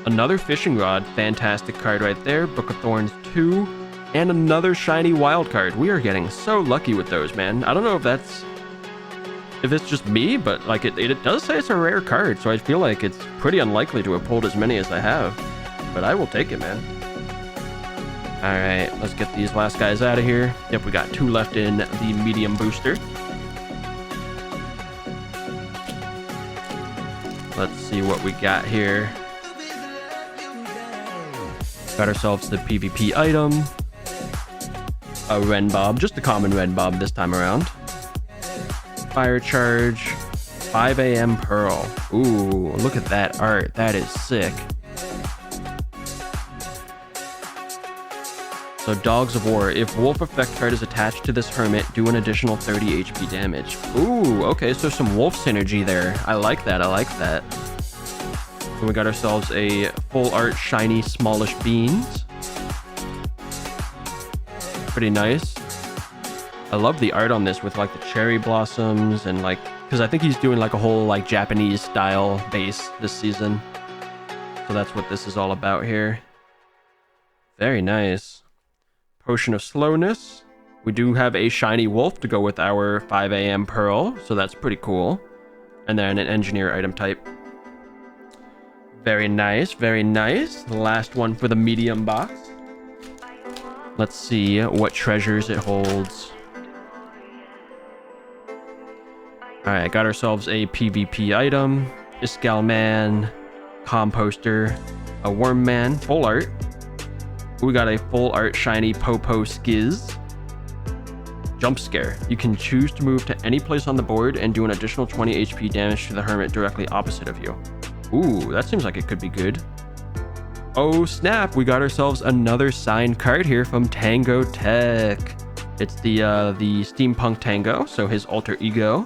Another fishing rod. Fantastic card right there. Book of Thorns 2. And another shiny wild card. We are getting so lucky with those, man. I don't know if it's just me, but like it does say it's a rare card, so I feel like it's pretty unlikely to have pulled as many as I have. But I will take it, man. Alright, let's get these last guys out of here. Yep, we got 2 left in the medium booster. Let's see what we got here. Got ourselves the PvP item. A Ren Bob, just a common Ren Bob this time around. Fire Charge, 5 AM Pearl. Ooh, look at that art. That is sick. So Dogs of War. If Wolf effect card is attached to this Hermit, do an additional 30 HP damage. Ooh, okay, so some Wolf synergy there. I like that. I like that. And we got ourselves a full art shiny Smallish Beans. Pretty nice. I love the art on this with like the cherry blossoms and like, because I think he's doing like a whole like Japanese style base this season. So that's what this is all about here. Very nice. Potion of Slowness. We do have a shiny wolf to go with our 5 AM Pearl, so that's pretty cool. And then an engineer item type. Very nice, very nice. The last one for the medium box. Let's see what treasures it holds. Alright, got ourselves a PvP item, Iskalman, Composter, a Wormman, full art. We got a full art shiny Popo Skiz. Jump Scare. You can choose to move to any place on the board and do an additional 20 HP damage to the Hermit directly opposite of you. Ooh, that seems like it could be good. Oh snap, we got ourselves another signed card here from Tango Tech. It's the Steampunk Tango, so his alter ego.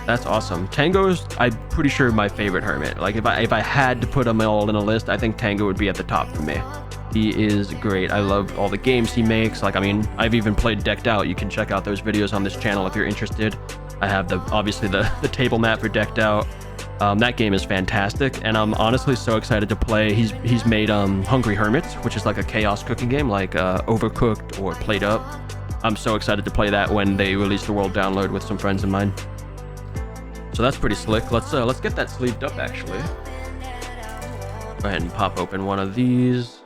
That's awesome. Tango is, I'm pretty sure, my favorite Hermit. Like if I had to put them all in a list, I think Tango would be at the top for me. He is great. I love all the games he makes. Like, I mean, I've even played Decked Out. You can check out those videos on this channel if you're interested. I have obviously the table map for Decked Out. That game is fantastic, and I'm honestly so excited to play. He's made Hungry Hermits, which is like a chaos cooking game, like Overcooked or Played Up. I'm so excited to play that when they release the world download with some friends of mine. So that's pretty slick. Let's get that sleeved up actually. Go ahead and pop open one of these.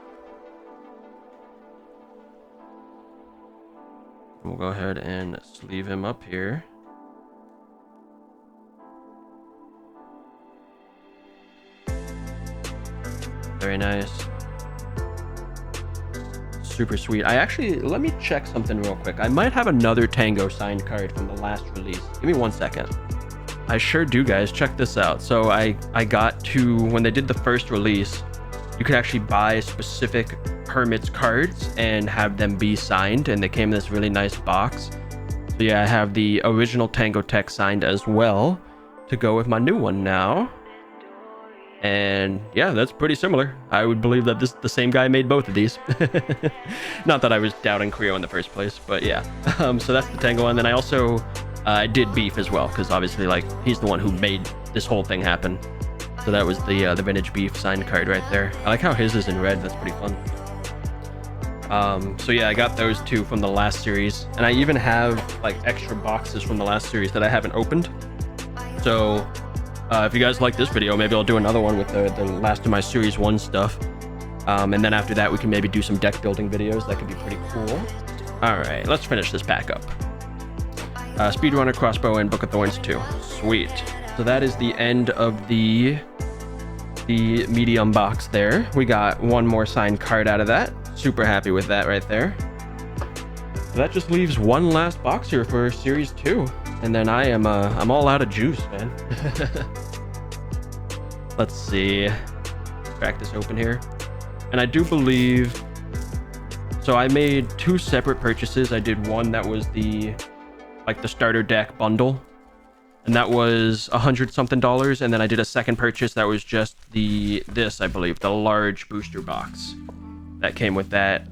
We'll go ahead and sleeve him up here. Very nice. Super sweet. Let me check something real quick. I might have another Tango signed card from the last release. Give me 1 second. I sure do, guys. Check this out. So I got to, when they did the first release, you could actually buy specific Hermits cards and have them be signed, and they came in this really nice box. So yeah, I have the original Tango Tech signed as well to go with my new one now. And yeah, that's pretty similar. I would believe that the same guy made both of these. Not that I was doubting Creo in the first place, but yeah. So that's the Tango one. Then I also did Beef as well, because obviously, like, he's the one who made this whole thing happen. So that was the VintageBeef signed card right there. I like how his is in red. That's pretty fun. So yeah, I got those two from the last series, and I even have like extra boxes from the last series that I haven't opened. So if you guys like this video, maybe I'll do another one with the last of my Series 1 stuff. And then after that, we can maybe do some deck building videos. That could be pretty cool. All right, let's finish this pack up. Speedrunner, Crossbow, and Book of Thorns 2. Sweet. So that is the end of the medium box there. We got one more signed card out of that. Super happy with that right there. So that just leaves one last box here for Series 2. And then I'm all out of juice, man. Let's see. Crack this open here. And I do believe, so I made two separate purchases. I did one that was the starter deck bundle. and that was $100 something, and then I did a second purchase that was just this, I believe, the large booster box that came with that.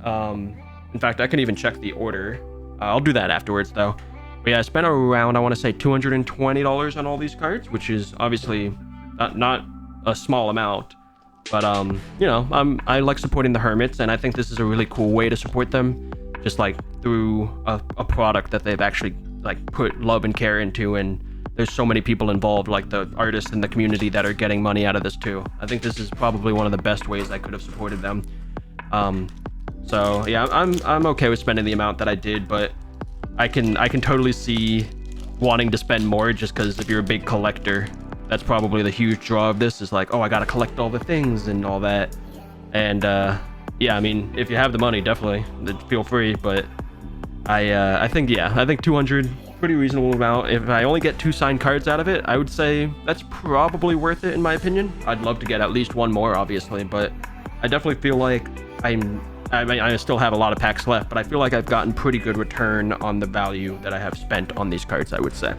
In fact, I can even check the order. I'll do that afterwards though. But yeah, I spent around, I want to say $220 on all these cards, which is obviously not a small amount. But you know, I like supporting the Hermits, and I think this is a really cool way to support them, just like through a product that they've actually like put love and care into, and there's so many people involved, like the artists in the community, that are getting money out of this too. I think this is probably one of the best ways I could have supported them. So yeah, I'm okay with spending the amount that I did, but I can totally see wanting to spend more, just because if you're a big collector, that's probably the huge draw of this, is like, oh, I gotta collect all the things and all that. And yeah, I mean, if you have the money, definitely feel free. But I think 200, pretty reasonable amount. If I only get 2 signed cards out of it, I would say that's probably worth it in my opinion. I'd love to get at least 1 more, obviously, but I definitely feel like I still have a lot of packs left, but I feel like I've gotten pretty good return on the value that I have spent on these cards, I would say.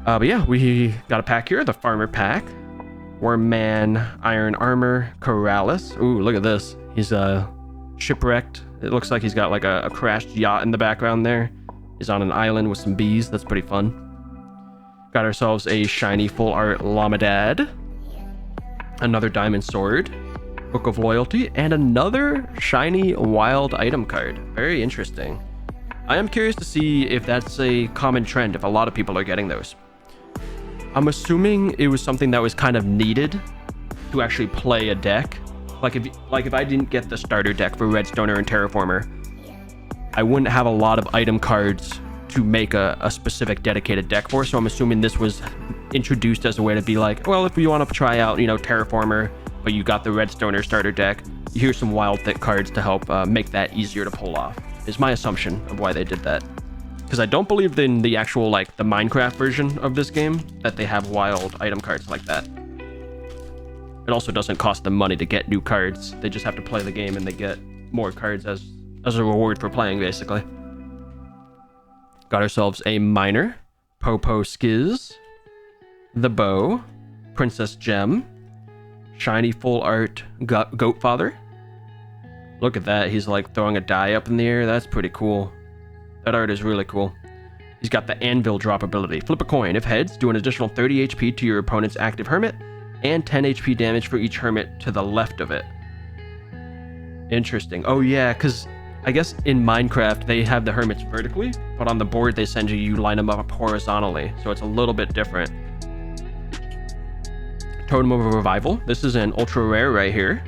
But yeah, we got a pack here, the Farmer Pack. Wormman, Iron Armor, Corrales. Ooh, look at this. He's shipwrecked. It looks like he's got like a crashed yacht in the background there. He's on an island with some bees. That's pretty fun. Got ourselves a shiny full art Lamadad. Another diamond sword. Book of Loyalty. And another shiny wild item card. Very interesting. I am curious to see if that's a common trend, if a lot of people are getting those. I'm assuming it was something that was kind of needed to actually play a deck. Like if I didn't get the starter deck for Redstoner and Terraformer, I wouldn't have a lot of item cards to make a specific dedicated deck for. So I'm assuming this was introduced as a way to be like, well, if you want to try out, you know, Terraformer, but you got the Redstoner starter deck, here's some wild thick cards to help make that easier to pull off, is my assumption of why they did that. Because I don't believe in the actual, like, the Minecraft version of this game that they have wild item cards like that. It also doesn't cost them money to get new cards. They just have to play the game and they get more cards as a reward for playing, basically. Got ourselves a Miner, Popo Skiz, the Bow, Princess Gem, shiny full art Goat Father. Look at that. He's like throwing a die up in the air. That's pretty cool. That art is really cool. He's got the Anvil drop ability. Flip a coin. If heads, do an additional 30 HP to your opponent's active Hermit and 10 HP damage for each Hermit to the left of it. Interesting. Oh yeah, because I guess in Minecraft they have the Hermits vertically, but on the board they send you line them up horizontally, so it's a little bit different. Totem of Revival. This is an ultra rare right here.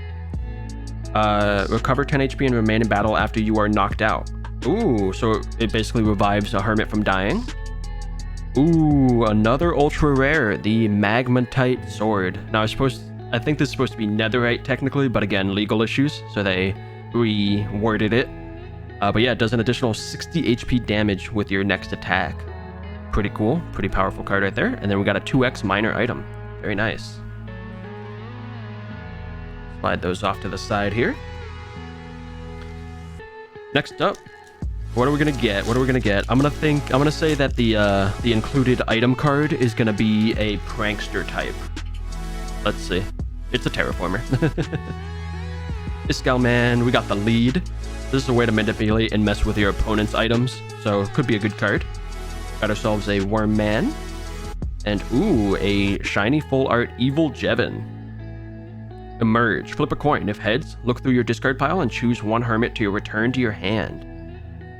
Recover 10 HP and remain in battle after you are knocked out. Ooh, so it basically revives a Hermit from dying. Ooh, another ultra rare, the Magmatite Sword. Now I think this is supposed to be Netherite technically, but again, legal issues, so they reworded it. But yeah, it does an additional 60 HP damage with your next attack. Pretty cool, pretty powerful card right there. And then we got a 2x minor item. Very nice. Slide those off to the side here. Next up, what are we gonna get? What are we gonna get? I'm gonna say that the included item card is gonna be a prankster type. Let's see. It's a Terraformer. Iskalman, we got the lead. This is a way to manipulate and mess with your opponent's items, so it could be a good card. Got ourselves a Wormman. And ooh, a shiny full art Evil Jevin. Emerge. Flip a coin. If heads, look through your discard pile and choose 1 Hermit to return to your hand.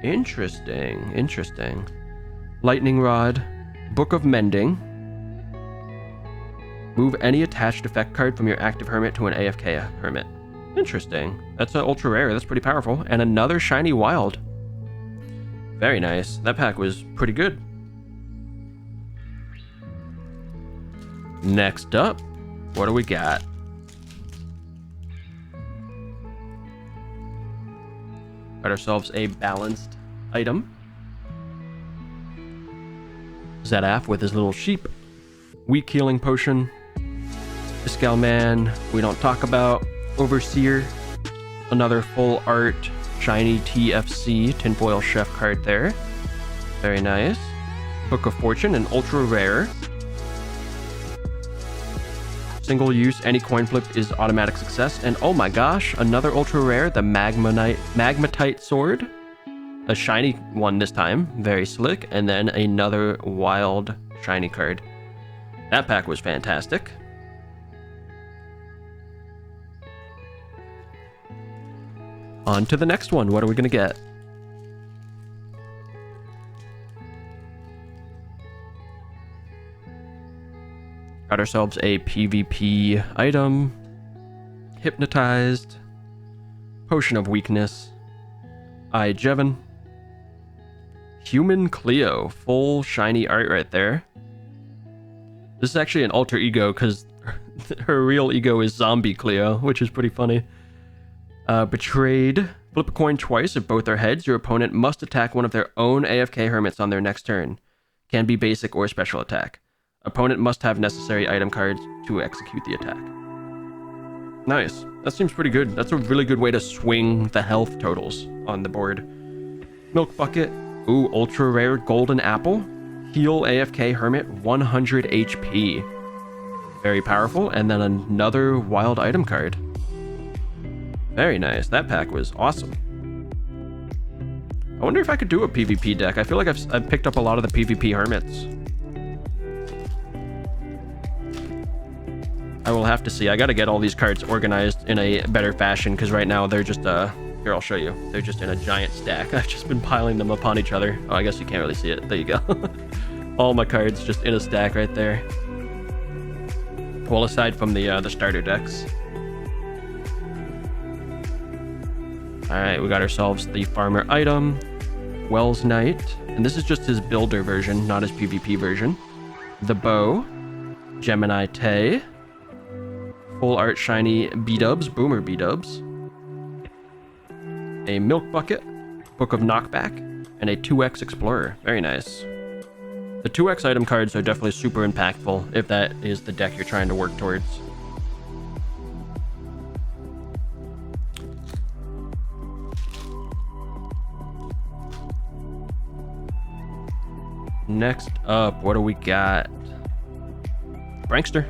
Interesting. Interesting. Lightning Rod. Book of Mending. Move any attached effect card from your active Hermit to an AFK Hermit. Interesting. That's an ultra rare. That's pretty powerful. And another shiny wild. Very nice. That pack was pretty good. Next up, what do we got? Got ourselves a balanced item. Zedaf with his little sheep. Weak healing potion. Iskalman, we don't talk about. Overseer. Another full art shiny TFC tinfoil chef card there. Very nice. Book of Fortune, an ultra rare. Single use, any coin flip is automatic success. And oh my gosh, another ultra rare, the Magmatite Sword. A shiny one this time, very slick. And then another wild shiny card. That pack was fantastic. On to the next one. What are we going to get? Got ourselves a PvP item. Hypnotized. Potion of Weakness. Jevon. Human Cleo. Full shiny art right there. This is actually an alter ego because her real ego is Zombie Cleo, which is pretty funny. Betrayed. Flip a coin twice. If both are heads, your opponent must attack one of their own AFK Hermits on their next turn. Can be basic or special attack. Opponent must have necessary item cards to execute the attack. Nice. That seems pretty good. That's a really good way to swing the health totals on the board. Milk Bucket. Ooh, ultra rare golden apple. Heal AFK Hermit 100 HP. Very powerful. And then another wild item card. Very nice. That pack was awesome. I wonder if I could do a PvP deck. I feel like I've picked up a lot of the PvP Hermits. I will have to see. I got to get all these cards organized in a better fashion because right now they're just, here, I'll show you. They're just in a giant stack. I've just been piling them upon each other. Oh, I guess you can't really see it. There you go. All my cards just in a stack right there. Well, aside from the starter decks. Alright, we got ourselves the farmer item, Wells Knight, and this is just his builder version, not his PvP version. The bow, Gemini Tay, full art shiny B-dubs, Boomer B-dubs, a milk bucket, Book of Knockback, and a 2x Explorer. Very nice. The 2x item cards are definitely super impactful if that is the deck you're trying to work towards. Next up, what do we got? Prankster.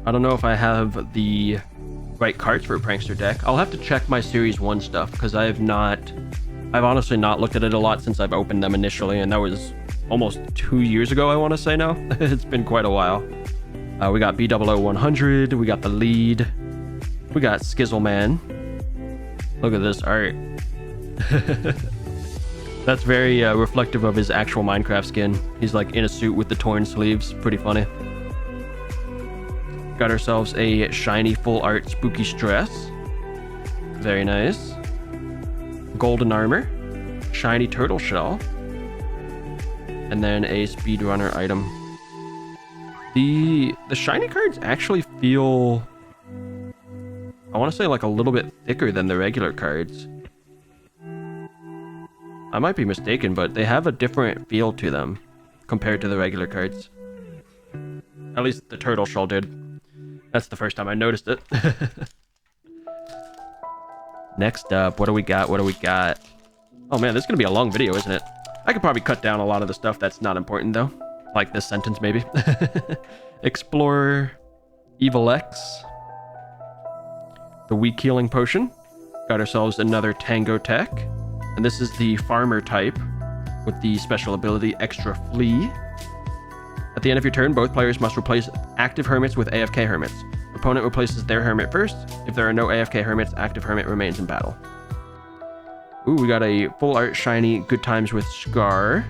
I don't know if I have the right cards for a Prankster deck. I'll have to check my Series 1 stuff because I've honestly not looked at it a lot since I've opened them initially, and that was almost 2 years ago, I want to say now. It's been quite a while. We got B00-100, we got the lead, we got Skizzleman. Look at this art. That's very reflective of his actual Minecraft skin. He's like in a suit with the torn sleeves. Pretty funny. Got ourselves a shiny full art Spooky Stress. Very nice. Golden armor. Shiny turtle shell. And then a speedrunner item. The shiny cards actually feel, I want to say, like a little bit thicker than the regular cards. I might be mistaken, but they have a different feel to them compared to the regular cards. At least the turtle shell did. That's the first time I noticed it. Next up, what do we got? What do we got? Oh man, this is going to be a long video, isn't it? I could probably cut down a lot of the stuff that's not important, though. Like this sentence, maybe. Explorer, Evil X, the Weak Healing Potion. Got ourselves another Tango Tech. And this is the farmer type with the special ability Extra Flea. At the end of your turn, both players must replace active hermits with AFK hermits. Opponent replaces their hermit first. If there are no AFK hermits, active hermit remains in battle. Ooh, we got a full art shiny Good Times with Scar.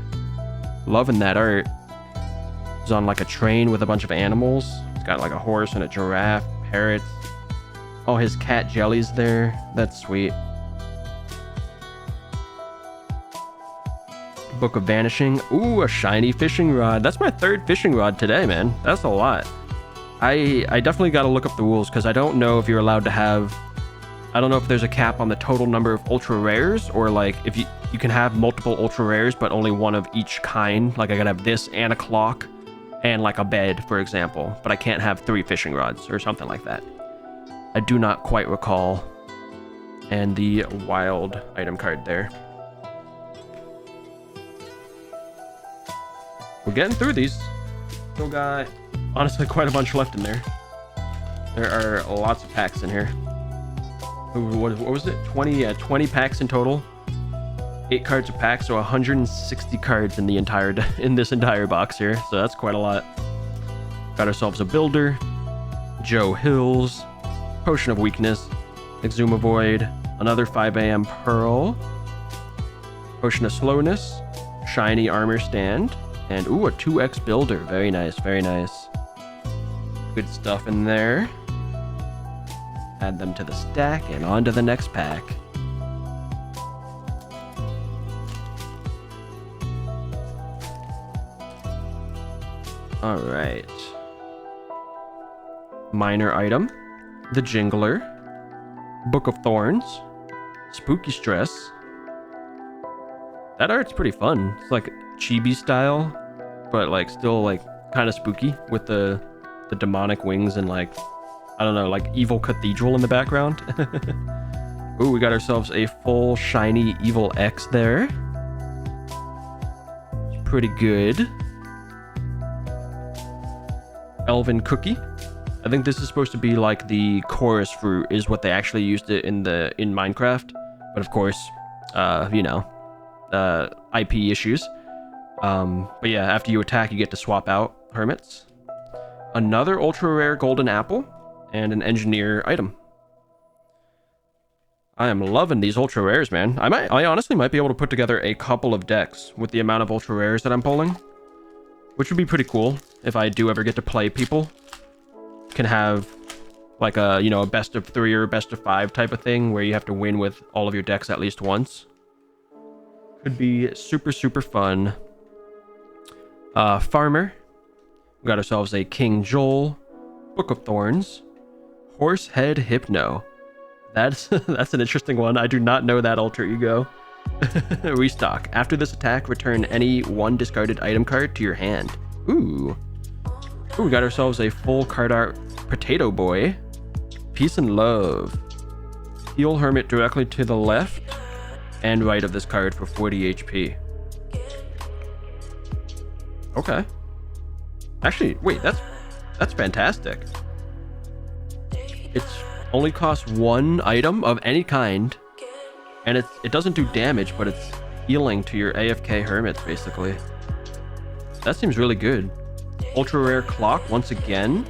Loving that art. He's on like a train with a bunch of animals. He's got like a horse and a giraffe, parrots. Oh, his cat Jelly's there. That's sweet. Book of Vanishing. Ooh, a shiny fishing rod. That's my third fishing rod today, man. That's a lot. I definitely got to look up the rules because I don't know if you're allowed to have... I don't know if there's a cap on the total number of ultra rares or like if you can have multiple ultra rares but only one of each kind. Like I gotta have this and a clock and like a bed, for example. But I can't have 3 fishing rods or something like that. I do not quite recall. And the wild item card there. we're getting through these. Still got, honestly, quite a bunch left in there. There are lots of packs in here. What was it? 20 packs in total. 8 cards a pack, so 160 cards in this entire box here. So that's quite a lot. Got ourselves a Builder, Joe Hills, Potion of Weakness, Exuma Void, another 5 AM Pearl, Potion of Slowness, Shiny Armor Stand, and ooh, a 2x Builder. Very nice, very nice. Good stuff in there. Add them to the stack and on to the next pack. All right. Minor item, the Jingler, Book of Thorns, Spooky Stress. That art's pretty fun. It's like chibi style, but like still like kind of spooky with the demonic wings and like, I don't know, like evil cathedral in the background. Ooh, we got ourselves a full shiny Evil X there. It's pretty good. Elven Cookie. I think this is supposed to be like the chorus fruit is what they actually used it in Minecraft. But of course, you know, IP issues. But yeah, after you attack, you get to swap out Hermits. Another ultra rare golden apple and an engineer item. I am loving these ultra rares, man. I honestly might be able to put together a couple of decks with the amount of ultra rares that I'm pulling, which would be pretty cool if I do ever get to play people. Can have like a, you know, a best of 3 or a best of 5 type of thing where you have to win with all of your decks at least once. Could be super, super fun. Farmer. We got ourselves a King Joel, Book of Thorns, Horsehead Hypno. That's an interesting one. I do not know that alter ego. Restock. After this attack, return any 1 discarded item card to your hand. Ooh. Ooh, we got ourselves a full card art Potato Boy. Peace and Love. Heal Hermit directly to the left and right of this card for 40 HP. Okay. Actually, wait, that's fantastic. It's only costs 1 item of any kind, and it doesn't do damage, but it's healing to your AFK Hermits, basically. That seems really good. Ultra rare Clock once again.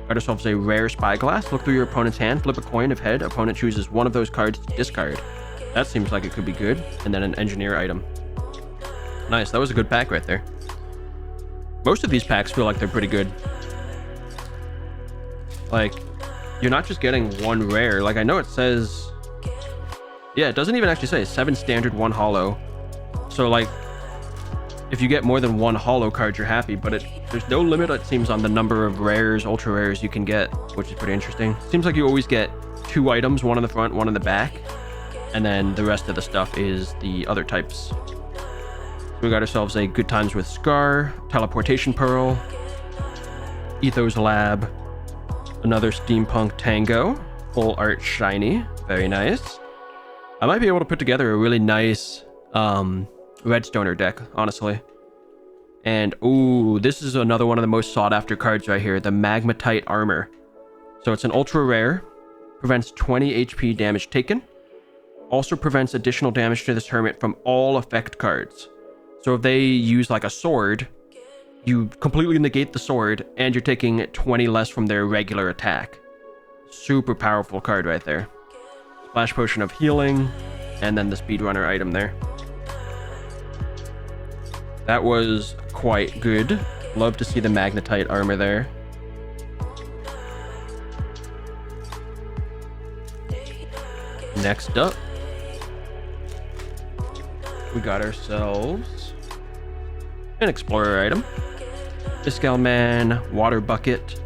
Got ourselves a rare Spyglass. Look through your opponent's hand, flip a coin. If head, opponent chooses one of those cards to discard. That seems like it could be good. And then an engineer item. Nice, that was a good pack right there. Most of these packs feel like they're pretty good. Like, you're not just getting 1 rare. Like, I know it says... Yeah, it doesn't even actually say 7 standard, 1 holo. So, like, if you get more than 1 holo card, you're happy. But there's no limit, it seems, on the number of rares, ultra rares you can get, which is pretty interesting. Seems like you always get 2 items, 1 in the front, 1 in the back. And then the rest of the stuff is the other types. We got ourselves a Good Times with Scar, Teleportation Pearl, Ethos Lab, another Steampunk Tango, full art shiny, very nice. I might be able to put together a really nice Redstoner deck, honestly. And ooh, this is another one of the most sought after cards right here, the Magmatite Armor. So it's an ultra rare, prevents 20 HP damage taken, also prevents additional damage to this Hermit from all effect cards. So if they use like a sword, you completely negate the sword and you're taking 20 less from their regular attack. Super powerful card right there. Splash Potion of Healing, and then the Speedrunner item there. That was quite good. Love to see the Magnetite armor there. Next up, we got ourselves an Explorer item. Iskall Man, Water Bucket,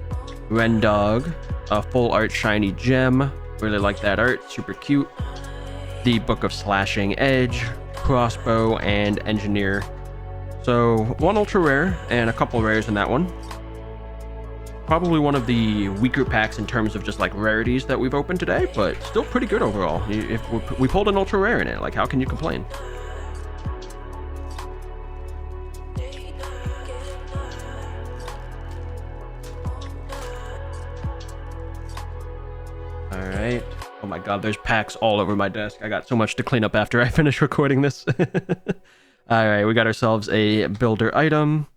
Rendog, a full art shiny gem. Really like that art, super cute. The Book of Slashing Edge, Crossbow, and Engineer. So 1 ultra rare and a couple rares in that one. Probably one of the weaker packs in terms of just like rarities that we've opened today, but still pretty good overall. If we pulled an ultra rare in it, like how can you complain? Alright. Oh my god, there's packs all over my desk. I got so much to clean up after I finish recording this. Alright, we got ourselves a builder item.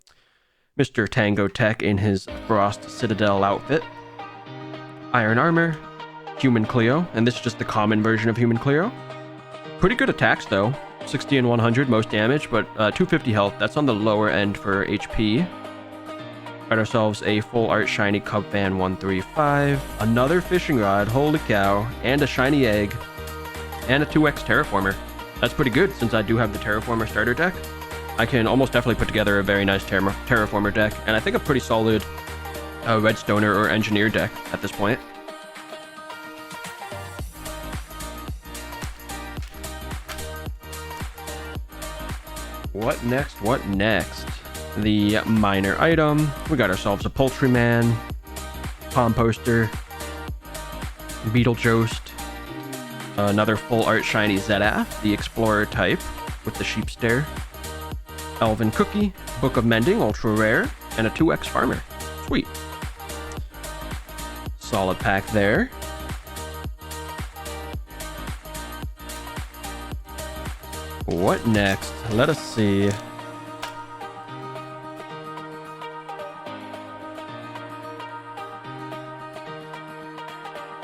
Mr. Tango Tech in his Frost Citadel outfit. Iron Armor. Human Cleo, and this is just the common version of Human Cleo. Pretty good attacks though. 60 and 100 most damage, but 250 health. That's on the lower end for HP. Got ourselves a full art shiny Cub Fan 135, another fishing rod, holy cow, and a shiny egg, and a 2x terraformer. That's pretty good since I do have the terraformer starter deck. I can almost definitely put together a very nice terraformer deck, and I think a pretty solid redstoner or engineer deck at this point. What next? What next? The minor item. We got ourselves a Poultryman, Composter, Beetlejost, another full art shiny Zedaf, the Explorer type with the sheep stare, Elven Cookie, Book of Mending, ultra rare, and a 2x farmer. Sweet. Solid pack there. What next? Let us see.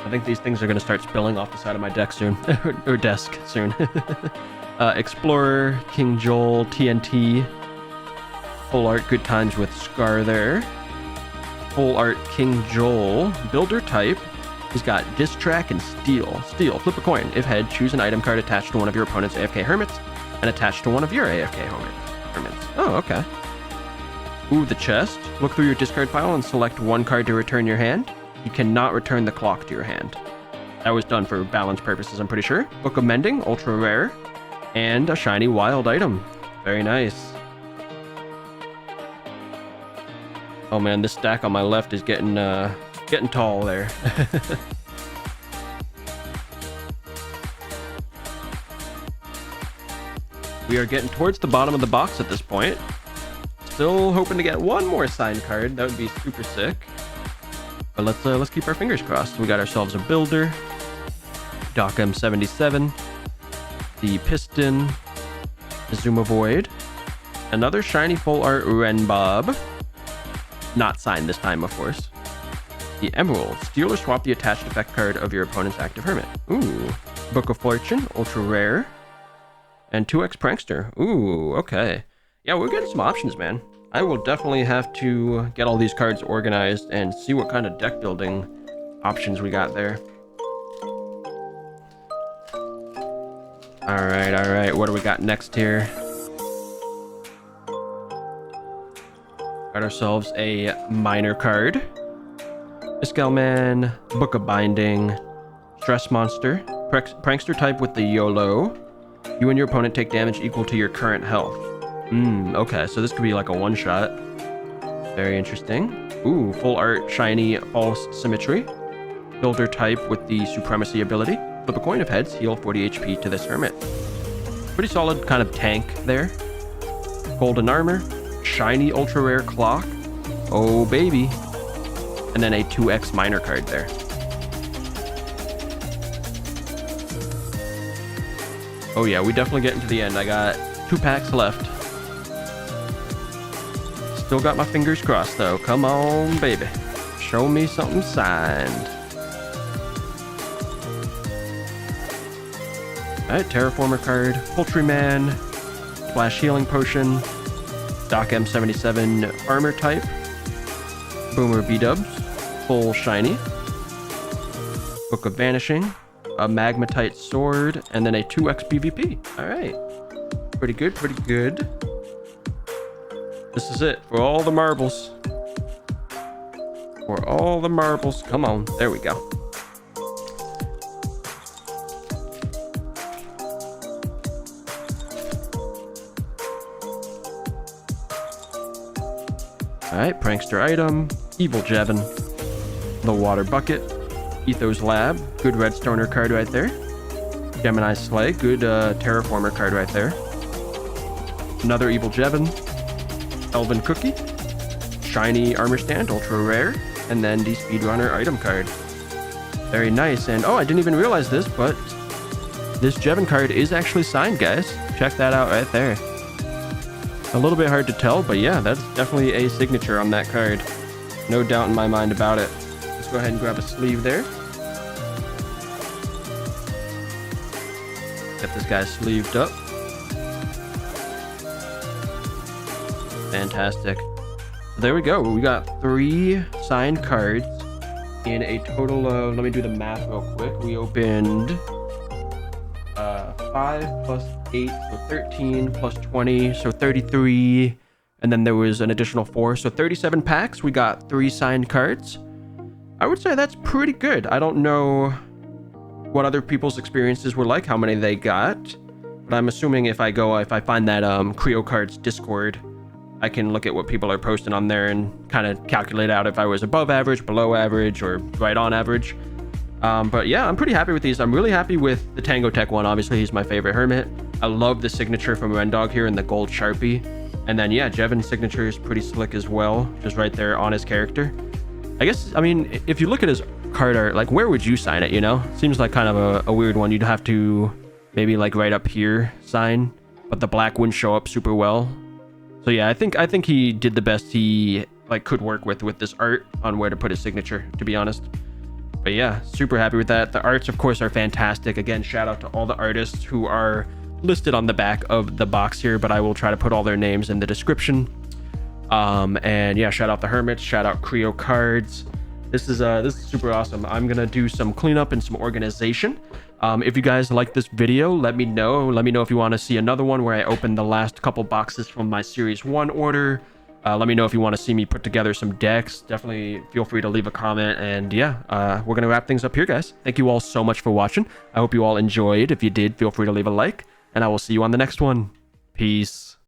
I think these things are going to start spilling off the side of my deck soon, or desk soon. Explorer, King Joel, TNT, full art Good Times with Scar there. Full art King Joel, builder type. He's got Disc Track and Steel. Steel, flip a coin. If head, choose an item card attached to one of your opponent's AFK Hermits and attached to one of your AFK Hermits. Oh, okay. Ooh, the chest. Look through your discard pile and select one card to return your hand. You cannot return the clock to your hand. That was done for balance purposes, I'm pretty sure. Book of Mending, ultra rare, and a shiny wild item. Very nice. Oh man, this stack on my left is getting tall there. We are getting towards the bottom of the box at this point. Still hoping to get one more signed card. That would be super sick. But let's keep our fingers crossed. We got ourselves a builder, Doc M77, the Piston, Zuma Void, another shiny full art Renbob, not signed this time, of course. The Emerald, steal or swap the attached effect card of your opponent's active Hermit. Ooh, Book of Fortune, ultra rare, and 2x Prankster. Ooh, okay. Yeah, we're getting some options, man. I will definitely have to get all these cards organized and see what kind of deck building options we got there. Alright, what do we got next here? Got ourselves a minor card. Iskelman, Book of Binding, Stress Monster, Prankster type with the YOLO. You and your opponent take damage equal to your current health. Okay, so this could be like a one-shot. Very interesting. Ooh, full art, shiny, false symmetry. Builder type with the supremacy ability. Flip a coin of heads, heal 40 HP to this Hermit. Pretty solid kind of tank there. Golden armor, shiny ultra rare clock. Oh baby. And then a 2x minor card there. Oh yeah, we definitely getting to the end. I got 2 packs left. Still got my fingers crossed though. Come on, baby. Show me something signed. Alright, Terraformer card, Poultryman, Splash Healing Potion, Doc M77 Armor type, Boomer B-Dubs, full shiny, Book of Vanishing, a Magmatite Sword, and then a 2x PvP. Alright. Pretty good, pretty good. This is it for all the marbles. For all the marbles. Come on. There we go. Alright, Prankster item, Evil Jevin, the Water Bucket, Ethos Lab, good Redstoner card right there. Gemini Slay, good Terraformer card right there. Another Evil Jevin, Elven Cookie, shiny Armor Stand, ultra rare, and then the Speedrunner item card. Very nice. And oh, I didn't even realize this, but this Jevin card is actually signed, guys. Check that out right there. A little bit hard to tell, but yeah, that's definitely a signature on that card. No doubt in my mind about it. Let's go ahead and grab a sleeve there. Get this guy sleeved up. Fantastic. There we go. We got 3 signed cards in a total of, let me do the math real quick. We opened 5 plus 8, so 13 plus 20, so 33. And then there was an additional 4, so 37 packs. We got 3 signed cards. I would say that's pretty good. I don't know what other people's experiences were like, how many they got. But I'm assuming if I find that Creo Cards Discord, I can look at what people are posting on there and kind of calculate out if I was above average, below average, or right on average. But yeah, I'm pretty happy with these. I'm really happy with the Tango Tech one. Obviously, he's my favorite Hermit. I love the signature from Rendog here in the gold Sharpie. And then yeah, Jevin's signature is pretty slick as well, just right there on his character. I guess, I mean, if you look at his card art, like where would you sign it, you know? Seems like kind of a weird one. You'd have to maybe like right up here sign, but the black wouldn't show up super well. So yeah, I think he did the best he like could work with this art on where to put his signature, to be honest. But yeah, super happy with that. The arts, of course, are fantastic. Again, shout out to all the artists who are listed on the back of the box here, but I will try to put all their names in the description. And yeah, shout out the Hermits, shout out Creo Cards. This is super awesome. I'm gonna do some cleanup and some organization. If you guys like this video, let me know. Let me know if you want to see another one where I open the last couple boxes from my Series 1 order. Let me know if you want to see me put together some decks. Definitely feel free to leave a comment. And yeah, we're going to wrap things up here, guys. Thank you all so much for watching. I hope you all enjoyed. If you did, feel free to leave a like. And I will see you on the next one. Peace.